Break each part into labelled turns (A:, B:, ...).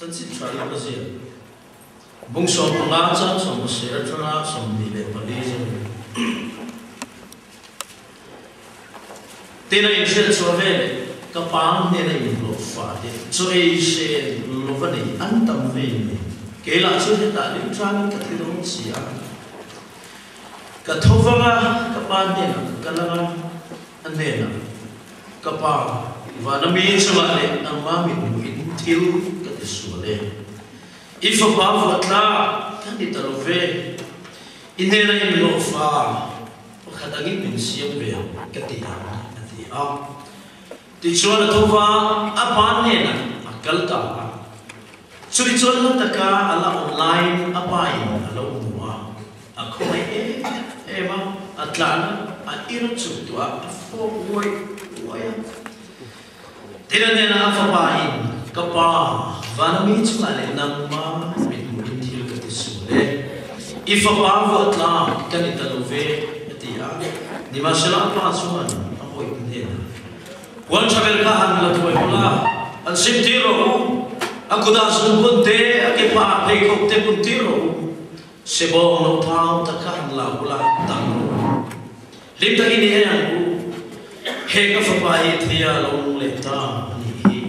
A: chân chính trai là gì bung sầu ngã chân sầu sẻ ra sầu đi lên bali rồi thế này sẽ cho về các bạn này là những lỗ phá thế cho ấy sẽ lỗ vấn đề an tâm về này kể lại cho hiện tại những trang những cái thứ đó gì à các thâu vang à các bạn này là các lăng anh này là các bạn và nóมีส่วนเลยน้ำมันมีอินทิลก็จะส่วนเลยอีฟ้าฟ้าวัดละกันที่ตลอดเวอินเดียในโลกฟ้าพวกเขาตั้งยิ่งเป็นเสียงเวก็ที่อ่ะที่ชวนตัวว่าอาปานเนี่ยนะกัลตาสุดที่ชวนเราตะการอะไรออนไลน์อาปายอะไรหัวอาคอยมาอัตลานะอิรุจุดตัวโฟวอยทีนั้นนะฟ้าป่าอินกับป่าวันนี้จุดอะไรนั่งมาเป็นมุนที่เราจะสู้เลยอีฟ้าป่าวัดละกันที่ตลอดเวที่อ่ะนี่มาเชลังป่าส่วนอ่ะโอ้ยเนี่ยวันชาเบลก้าหันละตัวเองละอันสิบที่เราอักดัสุบุนเตะอักป่าเพลย์กเตบุนที่เราเสบองเราท้าวตะกันละกุลาตังลิมตะกินเองกูเฮกับฟ้าป่าเทียลงเลตานี่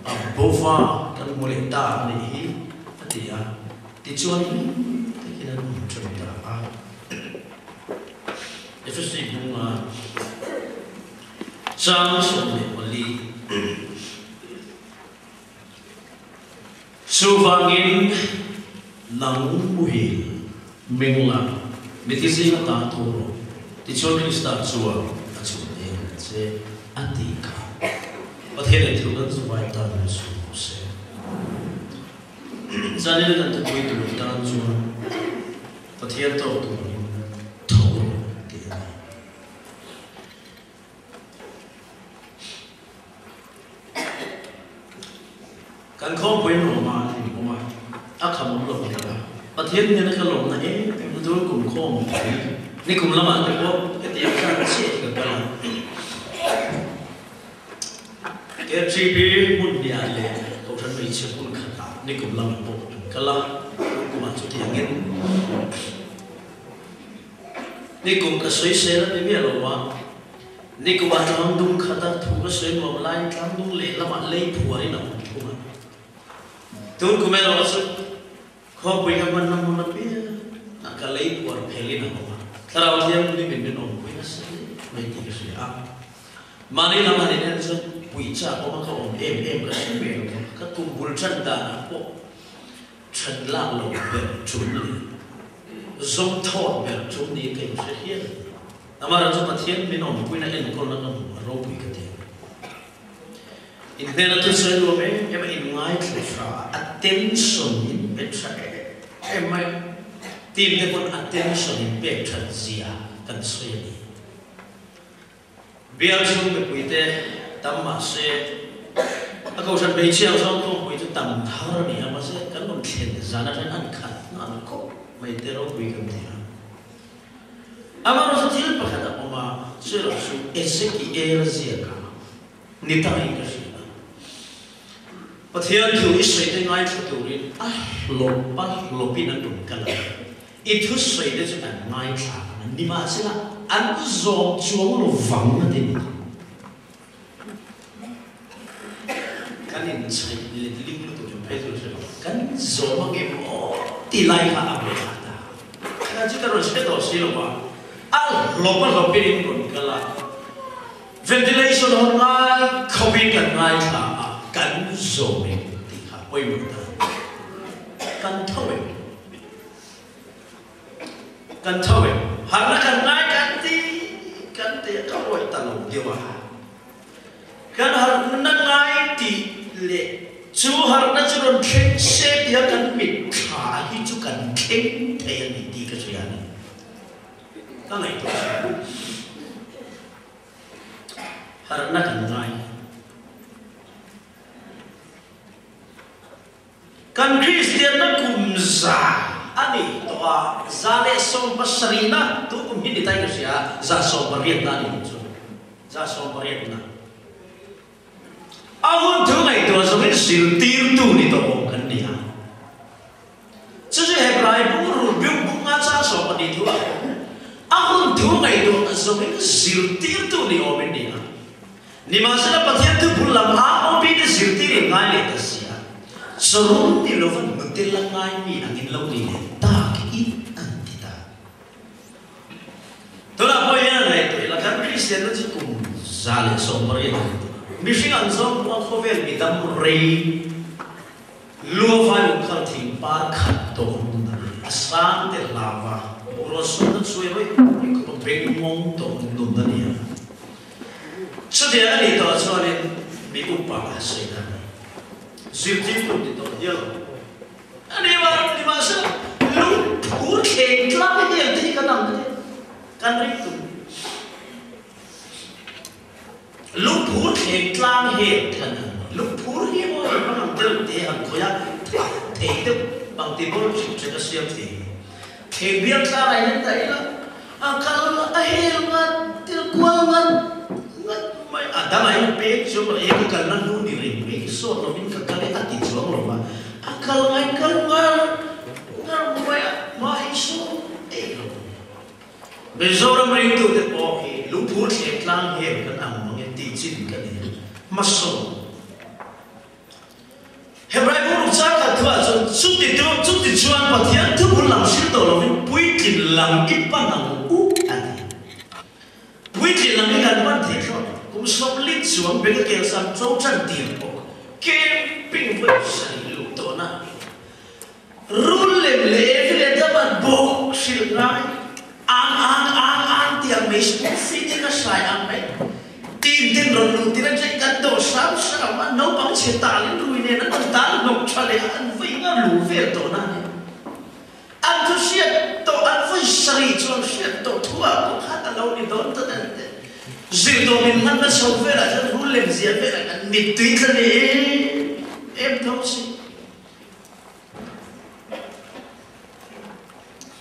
A: อับโบฟ้ากันมุเลตานี่ที่อ่ะที่ชวนที่กินนั่นชวนตาอ่ะเอฟซีบุ้งอ่ะจางส่งเลยวันนี้สุวรรณินนังมุฮิเมงลามิติสิงตาตัวที่ชวนมิสตาชัวอาชุเดนเซอันติกาประเทศที่เราจะไปตามสุเซจานี่เราจะไปดูตามชัวประเทศตัวนี้ทั่วที่นี่การข้อมูลออกมาที่ผมว่าอาคำมันหลงกันประเทศนี้นะเขาหลงนะเป็นตัวกลุ่มข้อมูลนี่กลุ่มละมันเป็นพวกที่อยากจะเชื่อกันไปเก็บชีวิตมุ่งเดียร์เลยเขาฉันไม่เชื่อมุ่งขนาดนี่กลุ่มละมันพวกกันละกลุ่มมันสุดที่อย่างนี้นี่กลุ่มก็สวยเสียแล้วไม่มีอะไรวะนี่กลุ่มอาจจะมันดุงขนาดถูกก็สวยมาไล่ทำดุงเละละมันเละผัวนี่หน่อยตัวกูไม่รู้สึกข้อคุยกันมันนั่งมันเป็นนักการเลี้ยงวัวเพลินเอามาถ้าเราเลี้ยงมันเป็นเป็นองค์คุยกันสิไม่ดีก็สิอ่ะมาในละมันเนี่ยจะปุยจ้าเพราะมันเขาเอ็มก็สิเบลก็ตุ้มบุลชันดานะพวกชันล่างลงแบบจุนเลยส่งทอดแบบจุนนี้เป็นเสียแต่มาเราจะมาเทียนเป็นองค์คุยนั่นเองคนละกันเราปุยกันเองอินเดียนั่นส่วนรวมยังไม่อินง่ายเลยฟ้า attention อินเป็นใช่ไหมทีมที่คน attention อินเป็นชัดเจียกันส่วนนี้เบียร์ช่วงแบบคุยเตะตั้มมาเสียถ้าเขาฉันไปเชี่ยวชาญต้องคุยจะตั้มท่านี้มาเสียกันมันเขียนจานะนั่นขัดนั่นก็ไม่ได้เราคุยกันเดียวอามาเราจะที่ประคัตออกมาเชื่อเราสู้เอเซกิเอลเซียกันนิทานอีกสิ่งประเทศที่อิสราเอลง่ายสุดเลยลบปีนั้นตรงกันเลยอิทุสเอเดจะเป็นง่ายกว่านั้นนี่มาสิละอันโจจวงเราฟังนั่นเองกันนี่ใช่เรื่องลิงก์ตัวจงเพศตัวเชื่อกันโจมันเก็บโอ้ตีไล่ข้าเอาไปข้าตาข้าจะต้องเชื่อตัวสิลูกว่าลบปีนี้ตรงกันละ ventilation ของง่ายโควิดกันง่ายค่ะกันโจมตีข้าไปหมดเลยกันเท่าไหร่หากนักกันง่ายกันตีเขาไว้ตลอดเดียวกันหากนักง่ายตีเละชูหากนักจะโดนเข่งเสียบกันมิดขาที่จุกันเข่งเทียนดีก็ใช่ไหมก็ไงตัวหากนักกันง่ายกันคริสเตียนนักกุมซาอันนี้ตัวซาเลสองปัสรีนะตัวกุมหินที่ไทยก็เสียซาสองปริยนานี่จุซาสองปริยนาอาวุธตัวไหนตัวสมัยสิลตีร์ตัวนี่ตัวกันนี่ Hebrai buru biung bunga sa so padi tua akun tu ngai do azomin zirtir tu ni omen dia ni masana pathian tu bulam a obi de zirtir ngai le tasia serum di lovan betil ngai mi angin lo ni ta ki antita tola poya ngai to la kan Christian tu kum zale so mari mi fingan so ko khovel mi dam rei lua vai khal thing par khat to asang te lava urosun na suy với ko beng mong to num da ni so de ani to so ni mi upa sai da zip to ni to ya ani ma sa lu pur ke kla ni ti ka nam kan ri tu lu pur ke kla he kan lu pur he mo e ma nam te han ko ya te te bằng tiền bố chịu cho nó siêu thì biết ta này đến đấy là kalau ai ngat til kuat ngat mai ada mai pek cuma yang kalau nu diri pek so lo min kekali hati jual lo mah kalau ngai ngar mai so bezoram rindu de po lumpur eklang he kan ang mga teaching kan masuk Hebrai buru cakap tua cuti cuan patian tu pun langsung tu loh puitin lang ipan ang adi puitin lang ikan pan tiga kum somlit suam bela kelsan cocan tiap camping website lu tu na rule le dapat bok silrai ang tiap mes fitting ka sayang mai tin ron tin chắc cắt đồ sao mà nấu bằng chế tả lên ruồi này nó ta nộp cho lấy ăn với ngã lù về tổ này ăn cho xiết tổ ăn với sari cho xiết tổ thua cũng khá là lâu đi đón tới đây dư tổ mình ngăn nó sâu về là cho rú lên gì về là ăn mịt tùy thân này em đâu gì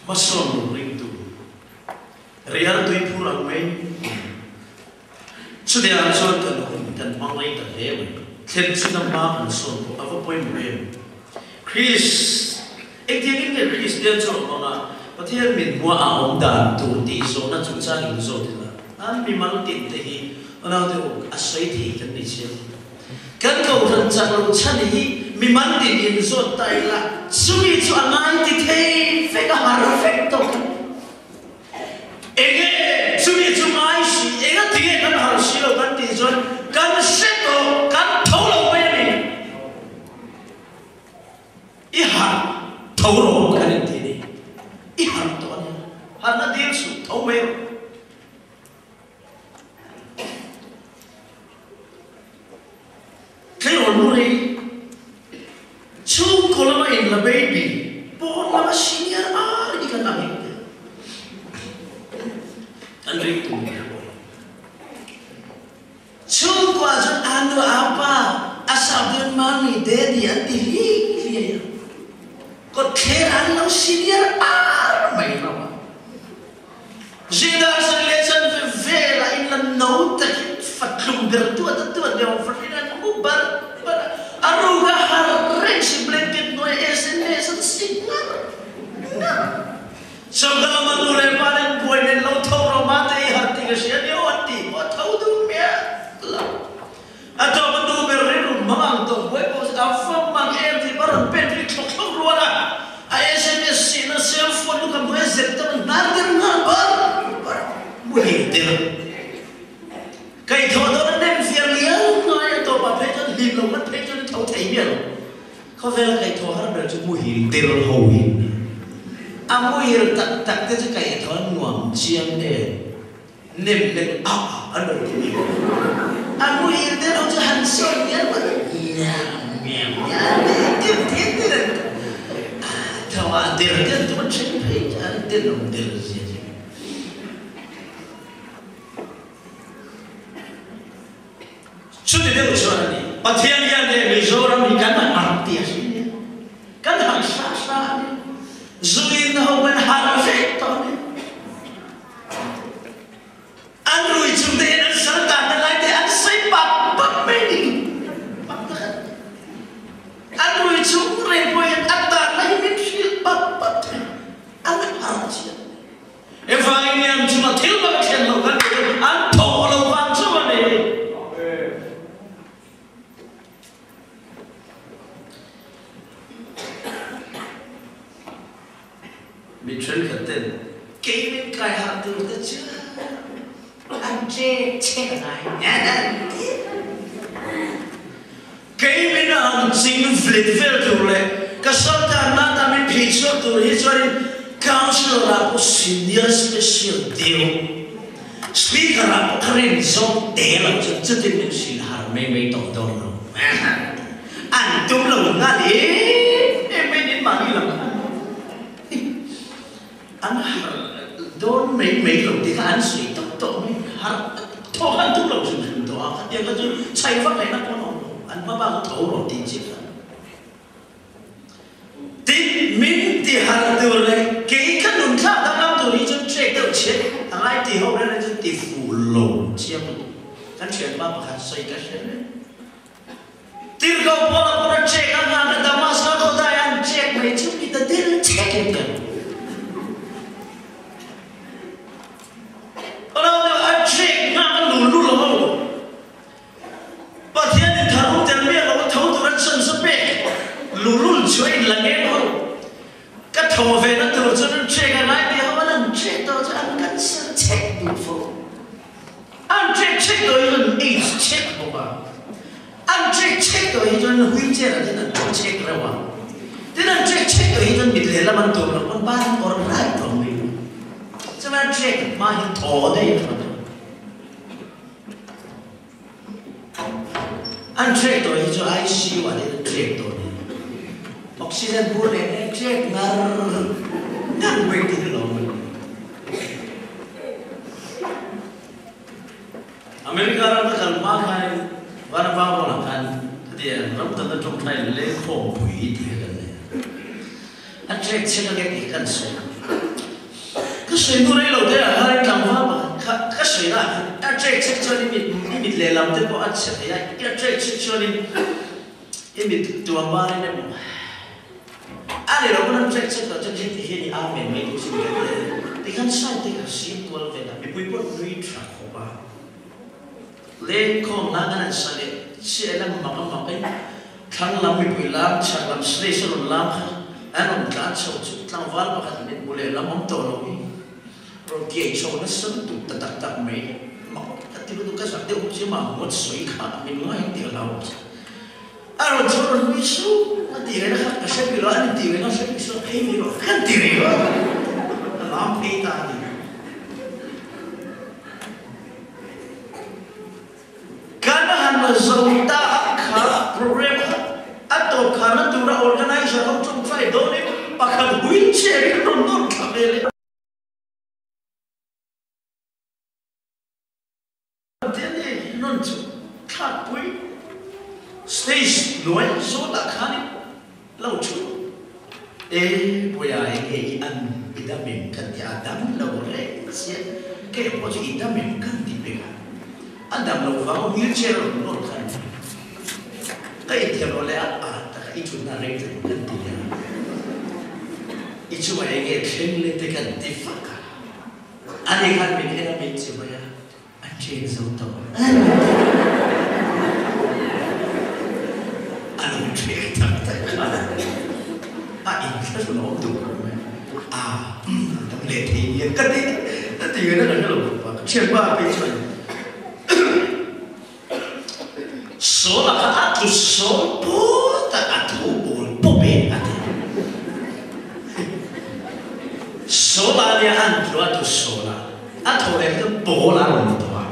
A: mà son ring tu riar tùy phu lang mấy sudah ada suatu dan mangai dan hewan. Tentu nama ansur, apa poin mereka? Chris, ektian ini Chris dia cakap mana? Patihan min mua awam dan tu di zona cuaca ini zona. An memang tindahi, orang tu asai thi kan dia. Kan kau rencana rencana ini memang tindahi zona Thailand. Suri tu angai tindahi, feka harus fekto. Suri tu mai si, tindahi kan harus silo kan di zona. Kan seto, kan tolong ini. Ihan tolong kan ini. Ihan tolong. Karena dia su tolong. Kalau mulai, cuma kalau main la baby, pun lama senior di kanan itu. Andri itu. Cuma aja anu apa asal dia mami daddy anti dia. Kau kira anu senior main apa? Jika selesan vela ina nota fatlum bertua dia offerina ubar aruga harren si blanket no SMS signal. Sebab manure panen buat lo tahu mate hati kesia dia hati, tahu tu dia. Atau bentuk beriru mengantuk, webos apa mangel di baran pentri klok luar. SMS sini cellphone bukan boleh zetan nadir ngabar, muhir. Kayak tahu orang dem firlian, naya tahu apa pejan hilang, mat pejan tahu tiada. Kau vela kayak tahu harus berarti muhir terhowin. Muhir tak tu kayak tahu nuang siang nem ada ni. Aku itu orang Hanson ya, dia khawatir dia tu macam dia nongder saja. Sudah dia usaha ni, patian yang dia Mizoram ni kan arti aslinya, kan hasa ni, zuin hawan harafet ni. Andrew itu dia serta dengan dia sebab pemedi. Andrew itu repoyan ada lagi mesti bapa ăn chê chê này cái bên nào chính flip fail rồi cái số ta na ta mình phê số rồi cho nên council là có senior special deal speaker là có khen giống để làm cho chất lượng mình xin hàng mấy tổng đồng rồi anh đúng là ngã đi em mới đến mà đi làm anh đón mấy lần thì anh suy tóc mấy thọ anh đúng là dùng đó nhưng mà chứ chạy phát này nó có nó anh mà bao thấu rồi thì chết thì mình thì hàng từ này cái nút khác đang làm từ đi cho chạy được chết ai thì hôm nay là thì phụ lồng chiêm cái chuyện mà bạn xây cái chuyện tiêu cầu bỏ là chạy cái ngàn cái đam mê sao có đại anh chạy mấy chút thì ta đến chạy cái gì orang anh chạy ngàn cái lulu lulu bắt thiên thì thằng tiền miệng nó thấu từ anh sân sân bể lulu chơi là nghe không cái thầu về nó từ cho nó chạy cái này thì họ vẫn chạy到这anh干啥chạy不服anh chạy到一个一直chạy不吧anh chạy到一种会chạy là thế nào chạy ra vào thế nào chạy到一种bị lệ là mình tưởng là con ba con lại còn mình cho nên chạy mà hiện thọ đây anh chạy到一种ICU và thế chạy到oxygen buồn này chạy ngang về thì nó Amerika ra nó cần mang hai văn vào là cần thì rất là trong này lấy khổ quỷ thì cái này anh check xem cái cần số cái sự nuôi đấy đầu tiên là hai làm pháp mà cái sự là anh check cho nên mình lấy làm thế của anh sẽ thấy anh check cho nên mình tua ba này mà anh là nó check cho nên thì hiện à mình mấy thứ gì thì kan sai thì cái sim của về là mình phải bắt nuôi trả khổ ba lên con lá cái này sai sẽ là một cái thằng làm mình phải làm chắc làm station làm anh làm cả chỗ thằng vào mà cái mình muốn làm ông tổ rồi rồi kia chỗ nó sân tụ tạt mấy mà cái thứ đó cái sản tiêu chỉ mà một suy khá mình nói điều nào anh rồi chỗ nó bị số cái điều nó khác cái sẽ bị lo anh điều nó sẽ bị số hay bị lo cái điều đó làm hay ta đi karena hanya zauta akha program atau karena tura organizer untuk try doni pakai wheelchair untuk kamera jadi nonton kapui stage luar so tak kali laucu boleh ini an kita mengkan di adam laure siap ke pojok kita mengkan di bawah Adam lo vào wheelchair nó thành cái theo nó lẽ ít chút nào đấy thì cần tiền ít chút mà nghe khen lên thì cần tiền phật anh ấy看mình cái là mình chỉ mà anh chơi giống tao anh không chơi thật anh rất là nổi đủ tâm lệ thì nhiên cái đấy thì người nó là cái lỗ chuyện qua bên chuyện số là cái ác tu số bố ta ác tu bố bê ác số là nhà ăn tu ác tu số là ác tu này cái bố là một tu à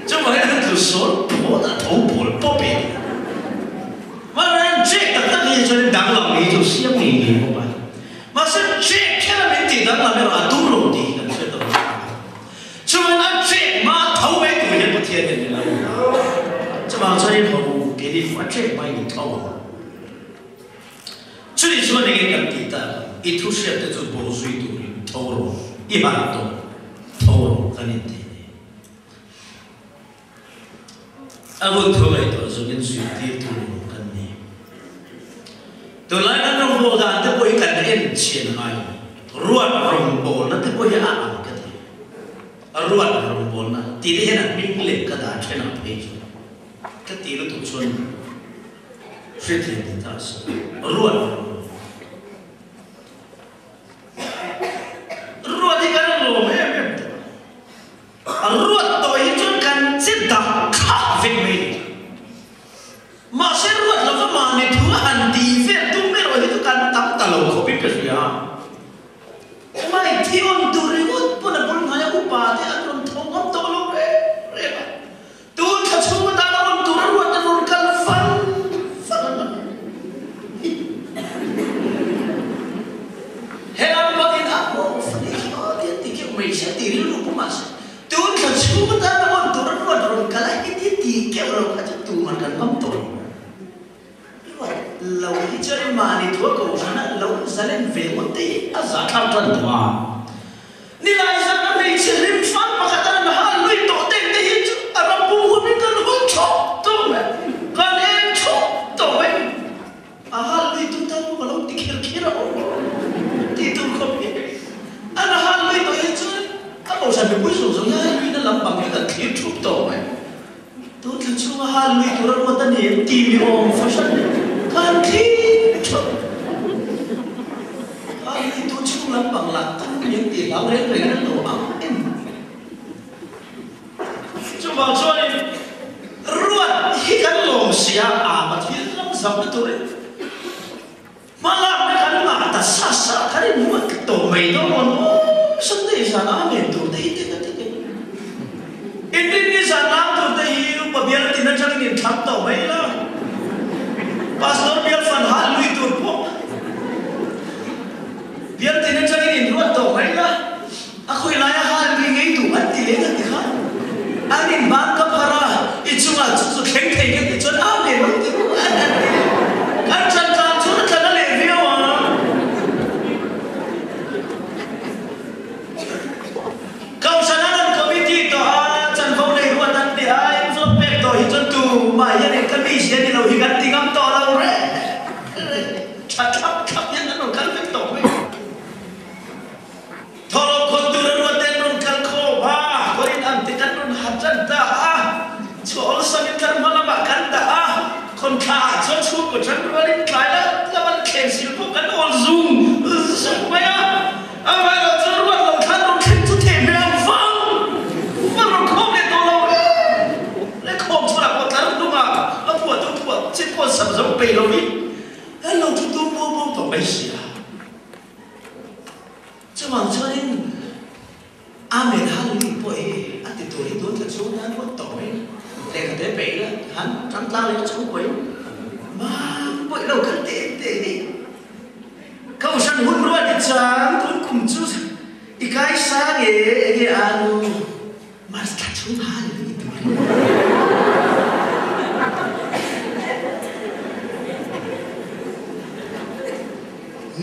A: chứ mà cái tu số bố ta tu bố bê mà nên chết tất cả những chuyện đáng làm gì就siêu mình gì không phải mà sẽ chết cái là mình chỉ đáng làm cái là tu rồi thì làm sao được chứ mà nó chết mà thấu mấy tuổi nhân bất thiên thì làm这帮这一头给你发这么一套，这里说那个讲的，一头是的就不水多的投入100多，投入很厉害。我投来多少跟水的投入很厉害。到来那种波干的不会干的钱哎，ruat rombol那不会啊个的，ruat rombol那，第一天那命令个大钱那赔着。cái tỷ lệ tụt xuân suy thiệt thì ta sẽ ruột thì cái nó lồm em ruột tội hal lui turan mata ni TV om fashion kan thi hal lui tu chung lam bang la tan yang ti lang re re na lo am em cuma choi ruat hi kan lom sia a ma thi lam sam na tu re malam na kan ma ta sa sa kan mu ka to mai do mon san de sa na men tu dei te ka te Ini sangat terdayu pabiar tidak cari ni thantau baiklah. Pastor biar fan hal lui turpo. Biar tidak cari ni ruat tau baiklah. Aku ilaya hal lui itu anti lega tiha. Anin bangka para itu mah tu keng keng itu cun amin. Kan can cun kan levi awak. Kau sanaran komiti tu mà gia đình cái gì thì lâu thì gắn tiếng âm to lâu đấy chặt khắp nhân nó gắn với tổ ấy thọ con từ nó tên nó gắn khô ba có đi ăn thì gắn nó hạt chân ta chỗ sao những cái mà nó gắn ta con khả cho chú của chân nó đi cái đó là bạn khen xíu cũng gắn nó zoom mấy á mà nó cho nó lâu thân nó khen chú thể mèo văng mà nó không để to lâu đấy không cho là chết con sập giống bể lâu đi, lâu chúng tôi mua tổng bể xì à, cho bằng cho nên amen hắn đi bơi, anh thì tuổi tuổi thật số hắn có tuổi, để cái thế bể là hắn trắng lao lên chỗ bơi, mà bơi đâu cần tệ đi, câu sang hôn luôn thì chán, hôn cùng chú, đi cái xa cái anu, mà cả chúng hắn đi tuổi.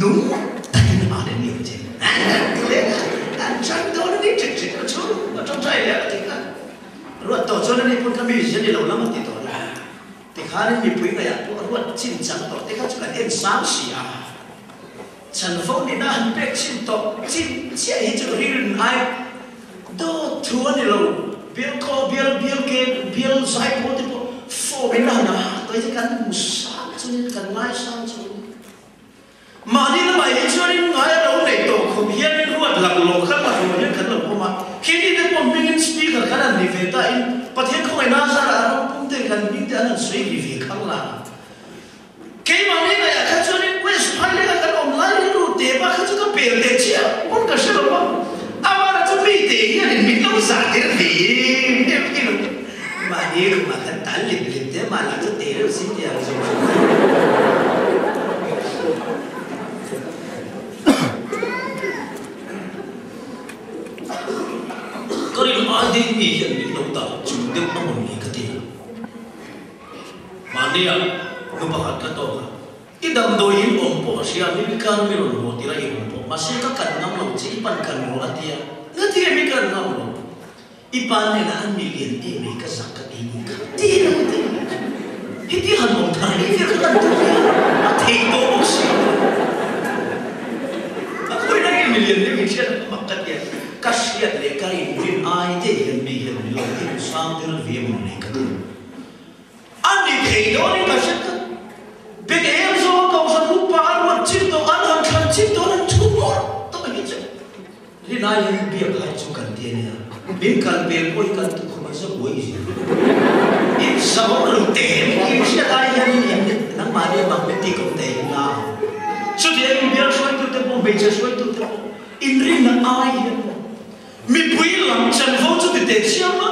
A: Đúng, tại vì nó đến nhiều chứ. Anh chẳng đó nó đi trực trực ở chỗ, ở trong trái lẽ thì cả. Rồi tổ cho nó đi con cam bị gì lâu lắm thì tổ là. Thì khá nên bị quý này ạ, rồi chín chẳng tổ thì khá chúng là em sáng xì à. Chẳng phong đi na hành bếc chín tổ, chín chế hết chỗ riêng ai. Đó thua này lâu, biel co biel kê, biel sai bộ thì bộ phô bên nào nè, tôi chỉ cần một sáng cho nên cần mai sáng cho. Mà đi là bài cho nên ngay đâu này tổ không hiện ruột lạc lộ khác mà rồi những cái lồng của mà khi đi đến một bên speaker cái này về ta in bắt hiện không ai nói ra là nó cũng thể cần những cái anh suy nghĩ về không là cái mà này là cái cho nên quên phải lấy cái online rồi để mà cái cho cái bể để chia muốn cái gì mà à mà cho bị để hiện mình đâu giả thế thì mà đi mà cái tán liền thế mà là cái để rồi xin tiền có đi nói đến gì hiện những lâu tàu chúng tôi không muốn nghĩ cái gì mà đi à nó bảo hạt cái to ít đầm đôi in ổn bỏ xia mình cần mình ổn bỏ thì là ổn bỏ mà xia các cần ngắm lòng chỉ ban cần ngồi là tia mình cần ngắm lòng ít ban này là anh mình liền đi mình cái sắc cái gì tia là tia tia hẳn một thằng ấy việc cái gì thì bộ một xia tôi nói mình liền đi mình xia mặc cái gì kasiat lekari mungkin aite yang bihan lokasi sang dengan via mereka. Andi kaido ni kasiat. Begini so kau satu paar wajib to anak wajib to orang cumur to begitu. Rina yang biar hari cukan dia ni. Bingkal biar kau ikan tu kau masa kau isi. Ini semua orang teh. Ini siapa yang ini? Nang mana mak beti kau teh lah. So dia biar soal tu tempo beca soal tu tempo. Ini nang ayah. Mi bui làm chân vô cho thì để chiếm á,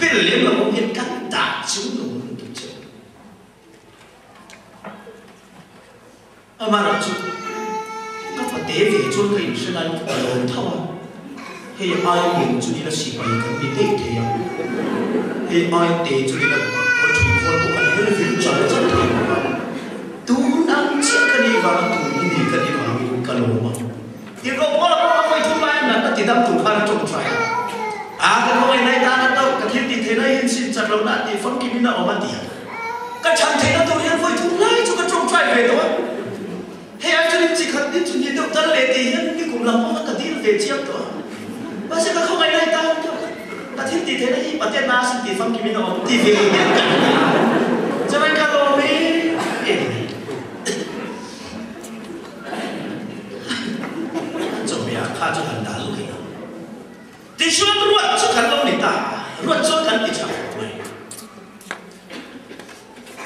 A: bên liền là một hiện cắn đá chú nó muốn được chứ. Mà là chú, các bạn để về cho cái sự này lớn thao à, hay ai nhìn chú đi là sĩ bày cái bị tệ thế à, hay ai để chú đi là có chủ con của anh hay là việc cho nó rất nhiều, tu năng chiếc cái đi vào tu đi cái đi vào mình cái lỗ mà. Điều đó có là có phải thu mai là nó chỉ đâm thủ phan trồng xoài à cái hôm nay ta nó đâu cái thiên tình thế này hiện sinh chặt lâu đã thì phong kim nó ở mặt tiền cái chẳng thế nó tôi hiện phải thu lại cho cái trồng xoài về thôi hay ai cho nên chỉ cần đi chuẩn bị động tác lệ thì hiện như cũng làm có cái tí về chiếc thôi bác sĩ cái không ngày nay ta cái thiết thì thế này bà tên na xin thì phong kim nó thì về cho nên cả lô mi cho mẹ khá cho hắn đã lúc nào thì xuân ruột cho hắn lâu đi ta ruột cho hắn đi chả mày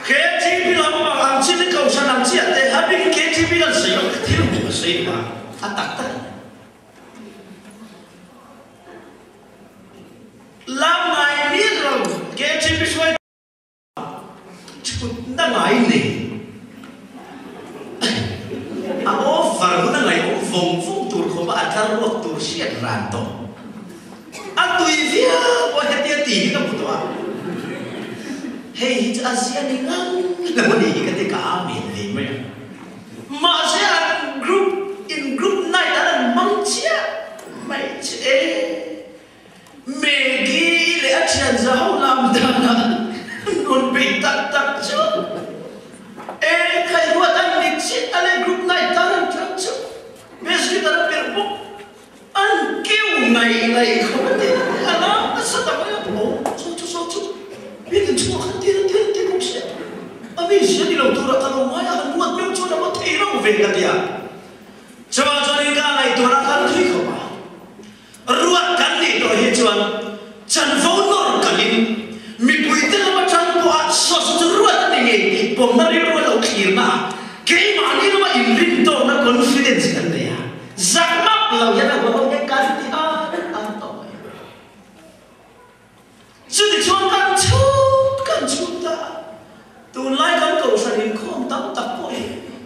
A: cái chi bị làm mà làm chi cái cầu sang làm chi để hắn bị cái chi bị làm gì đó thiếu một cái mà hắn tắt tắt làm ngày biết rồi cái chi bị xoay đang ngày này ô phật cũng đang ngày ông vùng vùng tuổi không bạn thằng ruột tuổi xiết ràn to tùy phía qua hết tiền tỷ cái một đó hey chứ Asia này ngang là một điều cái cả miền gì vậy mà sẽ group này đã là mong chia mày chế mẹ ghi lẽ chuyện giáo làm đàn luôn bị tắc chứ ê khai ruột anh định chết anh group này ta làm chắc chứ bây giờ ta đã biết bốc anh kêu này không có tiền anh nó sao tao mới bảo số chút biết cái chỗ khác tiền không sẽ bây giờ đi làm tour tao nói anh muốn biết chỗ nào có thể đâu về cái gì cho nên cái này tôi đã khăn thấy không à ruột cái gì đó hiện chuan chân vốn nó cái gì mình bùi tên là chân vốn số ruột cái gì bom nó đi ruột đâu kia mà cái mà đi nó mà im rim to nó confidence cái này à giặc mắc là cái nào có cái gì chứ thì cho cần chút ta tôi lại cần cầu sản hiện không tắm tập bội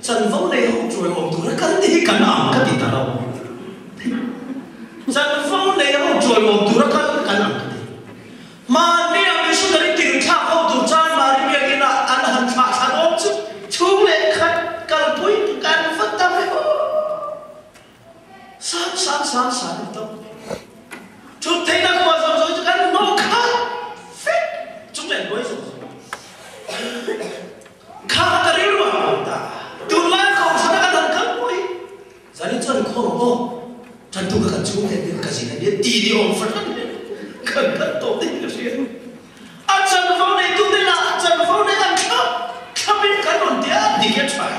A: trần võ này không rồi ông tôi đã cần đi cần ẩm cái gì ta đâu trần võ này không rồi ông tôi đã cần ẩm cái gì mà nếu như chúng ta đi tìm thác ông tôi trai mà đi việc là anh hẳn phạt sản ông chứ chúng lại cần bụi cần phát tâm hay không sáng tâm chúng thấy là qua rồi cho cần nó khác chúng lại nói rồi khá cái điều mà ta tương lai không sao đã thành công rồi giờ đi chân không có chân tu cái chú cái gì này đi đi ông phát cần tổ đi cái gì chân phong này tu đây là chân phong này ăn khắp bên cái nón tiếc đi cái phải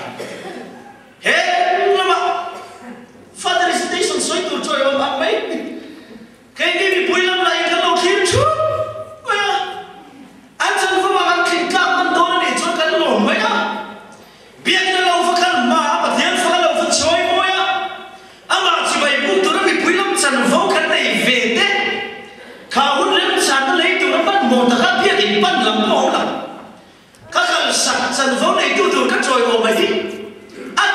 A: hết nhưng mà father station soi tu chơi ông ăn mấy cái này bị bùi lắm lại cái lỗ khiến chút anh chân phong ăn thịt cam ăn đồ này cho cái lỗ mấy à biết cái lỗ phải cái mà bà thiên phải lỗ phải chơi môi à mà chỉ vậy bụng tôi nó bị bùi lắm chân phong cái này về đấy khảo hút lên chân lấy tôi nó bắt một thằng biết thì bắt làm mỏ lắm các cái sạch chân phong này tôi các chơi mỏ mấy đi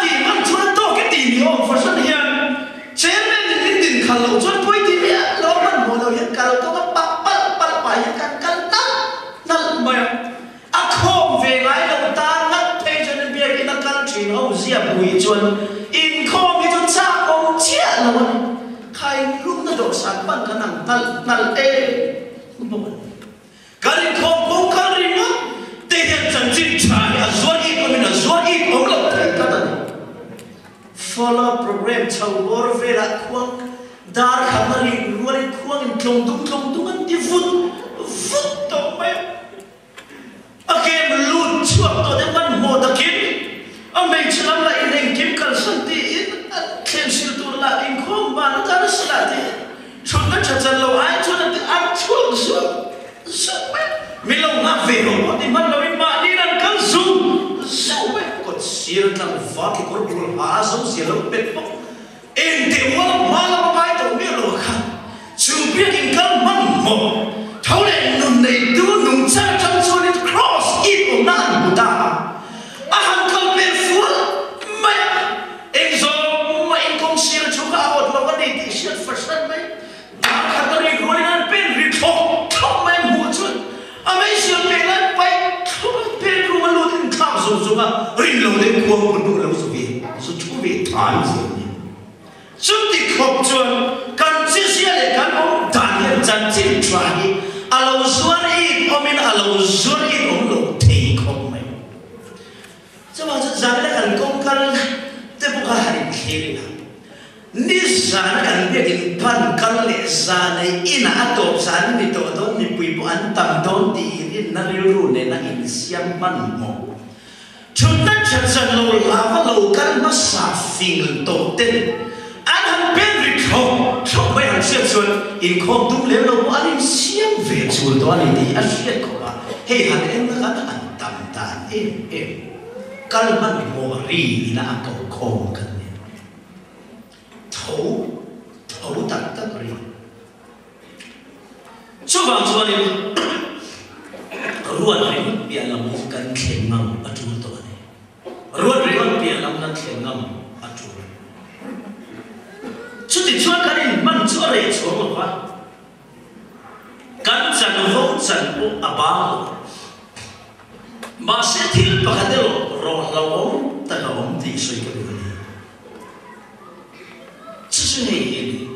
A: thì ăn cho nó to cái tiền nhiều phải sân hiền chế lên thì tiền khảo lỗ cho bùi thì biết lỗ bắt một đầu hiện khảo tôi nó bắt bài hiện căn năn mày không về lại đâu ta ngắt thay cho nên bây giờ nó căn chuyện hậu diệp bùi chuẩn in không cái chỗ cha ông chết là mình khai lúc nó đổ sáng bằng cái nặng ê cái này không cái này nữa để hiện chân chính trái à ruột ít của mình là ruột ít ông lộc thấy cái này follow program chầu bor về là khuang dar khamari ruột khuang trong đúng anh đi vút to mày akem lut chuộc to đến ban một đặc kiếm mình chỉ làm lại nên kiếm cần sân thì khen siêu tu là in không mà nó ra nó sẽ thì chúng nó chặt lâu ai cho nên ăn chuộc xuống mình lâu ngã về rồi thì mất là mình mà đi ăn cơm dùng còn xìa thằng phá cái con buồn há giống xìa lâu bệt bốc em thì muốn mà làm bài tổ biết rồi khăn chú biết in cơm mất một thấu lệ nụ này đu nụ chân chân cho nên cross ít của nạn của ta hàng không biết phút mày em rồi mà em không xìa chú cả một mà vấn đề thì xìa phát sân mấy đã khá ta đi gọi lên bên rì không mày mù chút mấy xìa bên lên bay không bên rù mà lưu tình khám dù mà rinh lâu đến cuồng một nụ lâu dù chú về thán gì chúng thì không chuẩn cần chia sẻ để các ông đàn hiện chân chính trái alo zuan ít ông mình alo zuan ít ông lộ thì không mày cho mà rất rằng là cần công căn tiếp tục hành khí này ni san kan be in pan kan le sa nei ina atop san ni to don ni pui bo an tam don ti in na ru ne na in siam man mo chun na chan san lo la lo kan ma sa fing to ten an han ben ri tho bai han siam chuan in khom tum le lo an in siam ve chul to ani ti a siat ko ba he han en na kan an tam tan kal man mo ri na ko khom kan thấu tận tất cả số vàng số này ruột này biển làm một căn khen ngầm ở chỗ đó này ruột này biển làm căn khen ngầm ở chỗ chút thì chúa cái này mang chúa này chúa một quá căn chân vô chân ở bao mà sẽ thiếu bạc cái đó rồi lâu tất cả ông thì suy cái điều này这是黑夜里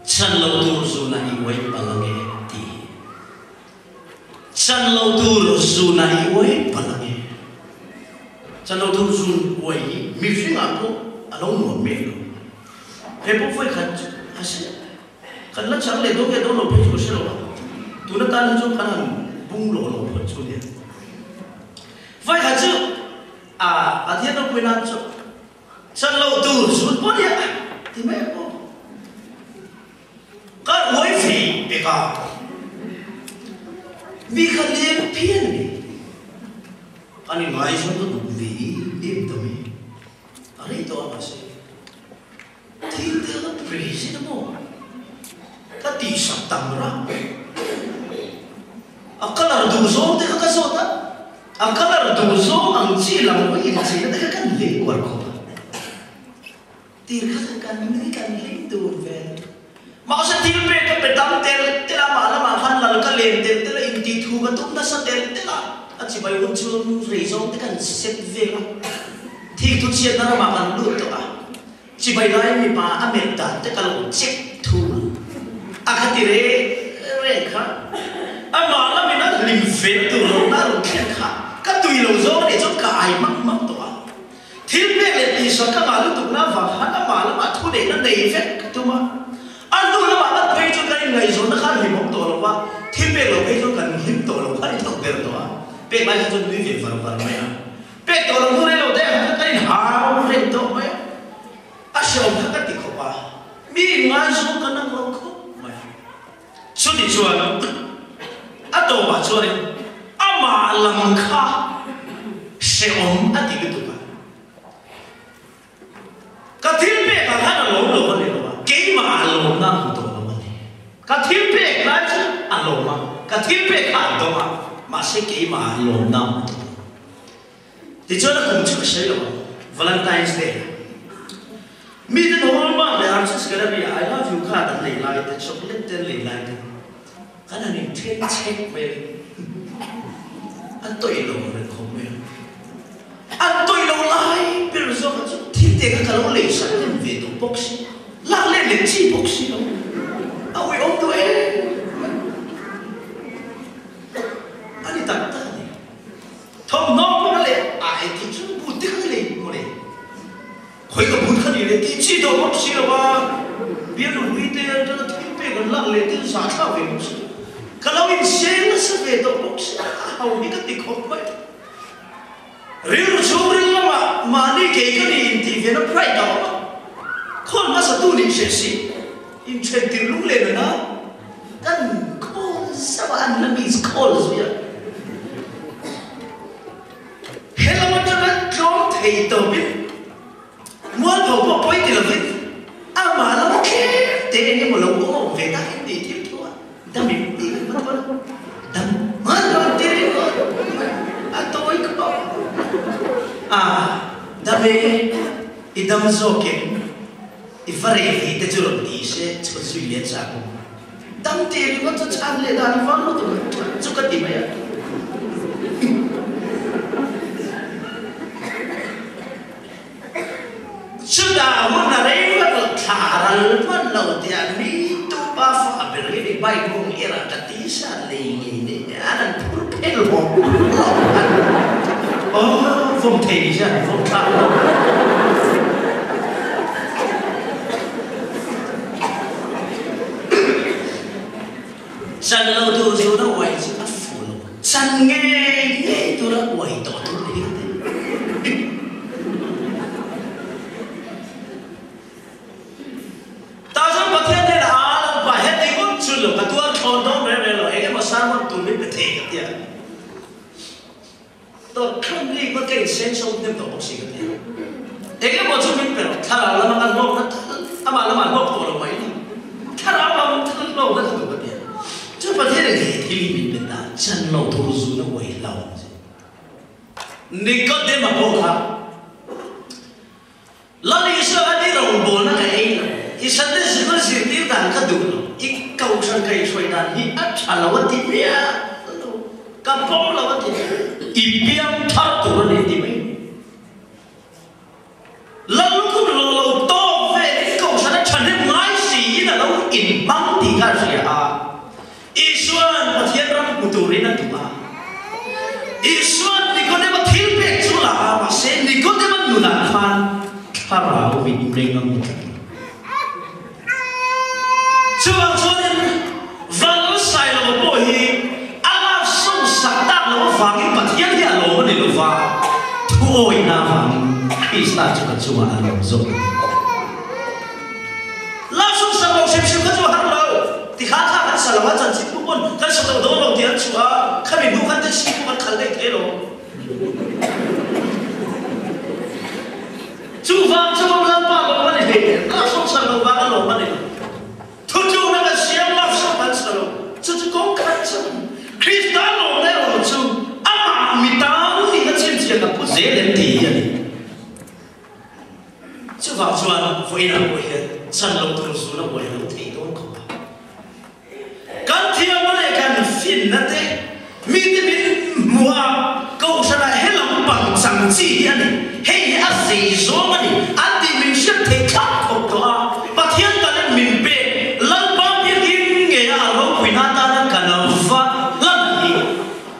A: ，chân lâu tu dù này quay bà là nghe thì chân lâu tu dù này quay bà là nghe chân lâu tu dù quay mi phi ngã po à lâu nổi mệt rồi thế bố phải khẩn à sẽ khẩn là chẳng lẽ đâu cái đó nó phải chịu sao tu nó tan cho khẩn hẳn bung lỗ nó phải chịu đi phải khẩn chứ à thiên nó quên ăn cho chân lâu tu xuống bớt đi thì mấy cô các mối phỉ bị cả vì khẩn liên phiền đi anh ấy nói xong nó đủ vì đêm tối ở đây tôi mà sẽ thì tôi có phải gì đâu mà các tỷ sắp tầm ra à cái nào đủ số thì các số đó à cái nào đủ số anh chỉ làm cái gì thì cái cần lấy quần không thì các cần lấy đồ về mà sẽ tìm về cái bề đam tiền thế là mà hắn là cái liền tiền thế là in đi thu cái tụng nó sẽ tiền thế là anh chỉ phải uống chung rỉ rong thế cần xếp về mà thì tu chuyện nó mà cần được đó chỉ phải nói mình mà anh mình đã thế cần check thu à cái gì đấy khác anh mà là mình đã linh về từ lâu đã rồi khác cái tùy lâu rồi để cho cái mắc đó thiếu về là đi sao các bạn lúc nào vào hắn các bạn là thu để nó đầy phết cái mà anh tôi là bạn là thấy cho cái ngày rồi nó khá là hiểm tổ là quá thiếu về là thấy cho cần hiểm tổ là quá đi thọc về đó về mai cho tôi việc phần mày về tổ là mua đây đầu tiên cái hào lên tổ mày à sao các cái không à mi ngay số cái năng lượng không mày số đi chuan à tổ mà chuan này à mà làm khá sẽ ôm à thì cái tụi cái thiên bệ cả hai là lỗ lỗ này rồi cái mà lỗ năng tổ lỗ này cái thiên bệ là chứ à lỗ mà cái thiên bệ cả tổ mà sẽ cái mà lỗ năng thì cho nó cùng chút xíu rồi Valentine's Day mình thì nói mà để làm chút cái đó bây giờ I love you cả đặt lấy lại cái chocolate tên lấy lại cái này nên thiên check về anh tôi lỗ rồi không biết anh tôi lỗ lại bây giờ thì cái cái lỗ lấy sẵn nên về tổ boxing lắc lên lên chi boxing đâu à ôi ông tôi anh đi tập ta này thông nó cũng là ai thì chứ bút tích cái này một này khởi cái bút cái này là tí chi tổ boxing đâu mà biết rồi huy tê cho nó thiên bệ còn lắc lên thì sao sao về boxing cái lỗ in sen nó sẽ về tổ boxing hầu như cái tích không vậy riêng số riêng mà đi cái này thì về nó phải đó con mà sao tu niệm sẽ gì in chuyện tiếng lúc lên rồi đó cần con sao anh là bị call rồi hết là một cái trong thầy tổ biết muốn thầu bỏ quay thì là biết à mà là một cái thế nhưng mà lâu cũng về các cái gì tiếp thôi ta mình đi mất thôi đâm mất rồi thế rồi à tôi có à đâm về idam zoken ifare hi te churun ti se chusui le cha ko dam te ri ko chan le dan van lo to chu ka ti maya sudah mana rela tharal man lo ti an mi tu ba fa ber ri bai kong era tati sa le ni anan pur pel ho phong thầy ra phong thao dù nó quay chứ ắt phụ lục chân nghe tôi đã quay tỏ tôi đi ta rằng bậc thiên này là phải hết đi cũng chưa được tôi còn đó về rồi cái mà sao mà tôi biết thế cái gì tôi không nghĩ có cái sen sâu thêm tổ bác sĩ cái gì cái mà chúng mình phải thà là làm ăn ngon nó mà làm ăn ngon tổ là mấy thà là làm ăn ngon nó không được cái chứ bậc thiên này thì mình biết là chân lâu thôi dù nó quay lâu你搞点嘛不好，那你说你弄不那个哎，你现在是不是你干个多了？你高山可以吹的，你安全了我的咩？干包了我的，一边他多了你的没？老公老多费，你高山的穿的买洗的老银帮的干啥啊？一说我天让不多人那多啊，一说你可能我听别出来嘛，谁你可能我努难看。Para ko binibigyan mo. Chuan vang sai lo bo hi ala song sak dak lo wang pathian dia lo ni lo wa thoi na wang Krista chu ka chuan lo zo la song sak lo sim sim ka chu har lo ti kha kha kan sa lo chan chi pu pon kan sa do lo dia chu a kha mi bu kan te si pu kan khal dei the lo chú vang cho ông lên ba lô vấn đề, là sống sờ lô ba cái lô vấn đề, thôi chú nó là xem lắm sống vẫn sờ lô, chú chú có cách chứ, Christa lô này lô chú, mà mi ta thì nó xem chuyện là có dễ lên thì vậy, chú vào chú ăn với nó với chân lô thôi chú nó với nó thì đâu có, cái thiêu vấn đề cái phiền nó thế, mi thì mi mua câu sao lại hết lòng bằng chẳng chi vậy này. Hey, as gì số mà đi, anh đi mình sẽ thấy khắc phục đó. Và thiên ta nên mình biết, lần bao nhiêu in nghe à lâu quỳ na ta đang cần làm phát lần gì.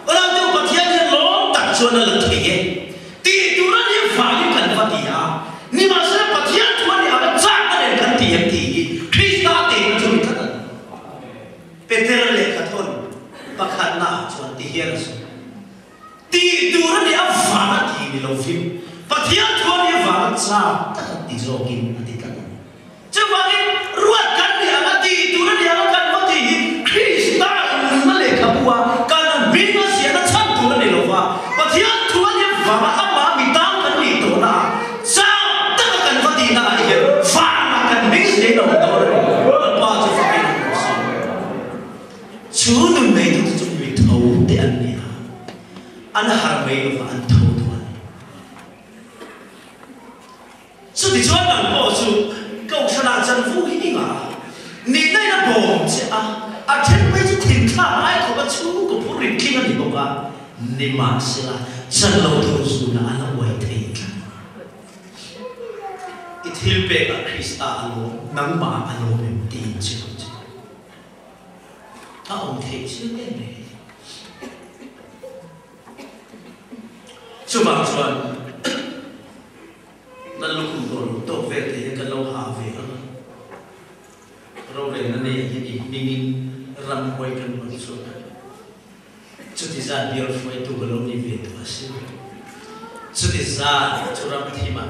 A: Lần đầu và thiên thiên lỗ đặt cho nó là thế ấy. Thì tôi nói như phải như cần phát đi à. Nhưng mà sẽ và thiên tôi nói là chắc là nên cần tiền thì Christa tiền cho mình thật. Peter lệ khát hôn, và khát na cho anh thì hiện rồi. Thì tôi nói là phải thì mình lâu phim. Và thiên thua như vàng sao tất cả tỷ số kim là tỷ cân chứ vàng ấy ruột cân thì là tỷ tụi nó đi ăn cân mất thì Christa nó lấy cả bùa cả là biến nó xé nó chăn tụi nó đi lâu và thiên thua như vàng mà bị tam cân đi tụi nó sao tất cả cân mất thì là gì vàng mà cân biến xé đầu đó rồi bao nhiêu phải chú đừng này tụi chúng mình thâu để ăn nhỉ ăn hàng mấy và ăn thâu sự thì cho anh bảo chú câu sao là chân vũ ý mà nhìn đây là bồn chứ à trên mấy chú thìn khá ai có chú của phụ rình kinh anh hiểu không nên mà sẽ là chân lâu thôi dù là anh quay thấy ít hiểu về là Krista alo nắng mà alo mình tin chứ không chứ ông thấy chứ cái này chú bảo chú anhนั่นลูกคุณตัวลูกโตเวทีกันเราหาเวลเราเรียนนั่นเองยิ่งนิ่งรำไว้กันหมดสุดจุดที่จะเดียวช่วยตัวเราในเวทีสิจุดที่จะจุดรำที่มา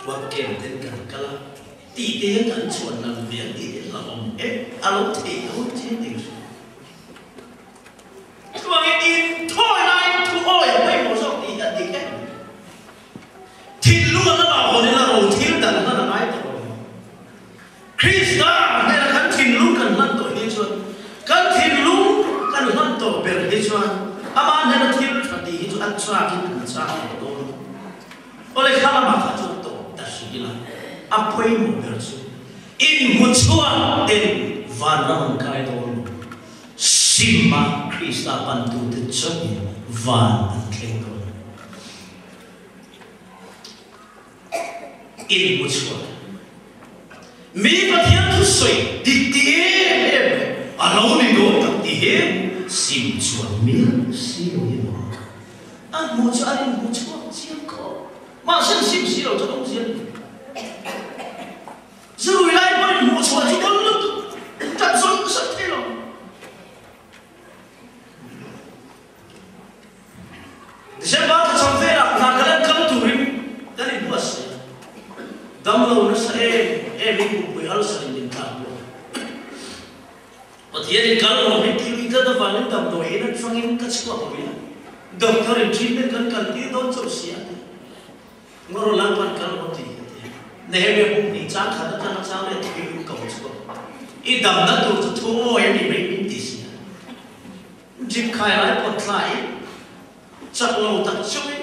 A: ว่าเกมเต้นกันกันละตีเดียกันชวนนำเวียนตีเราอารมณ์ที่เขาเช่นเดียวตัวเองท่อยนายทุกอ้อยไม่หมดสองตีกันดีแค่ที่รู้กันแล้วคนนี้เราทิ้งแต่ละนั่นไม่ตัวคริสต์เนี่ยกันทิ้งรู้กันนั่นตัวนี้ชวนกันทิ้งรู้กันนั่นตัวเบลที่ชวนอามาเนี่ยทิ้งทันทีที่ชวนอันชากินอันชาตัวโอ้เลยข้ามาข้าชวนตัวแต่สิ่งนั้นอัพไปหมดเลยชวนอินมุชวนเต็มวันร่างกายตัวสิมาคริสต์ปันตุติชวนวันอันเข่งตัวin which one me but here to say the alone in go the sim chuan me si lo you an mo cha an mo chuan chiang ko ma san sim si lo cho dong xian rồi lại mới mo chuan chi dong lu ta son sa thế lo sẽ bảo cho trong về là cái lần không tụi mình cái này bớt sẽ đâm lâu nó sẽ em mình cũng bị áo sợi nhìn thẳng luôn và thì anh cái lần mình tiêu đi tới vào lên đầm đồi nó trong em cắt squat rồi đầm thằng em chín bên cần tiêu đón châu xía ngồi làm văn cái lần gì này em cũng đi trang khát trang trang để tiêu cầu squat ít đầm nó tụt thua em đi mình đi xía chim khai lại còn lại chắc lâu thật chui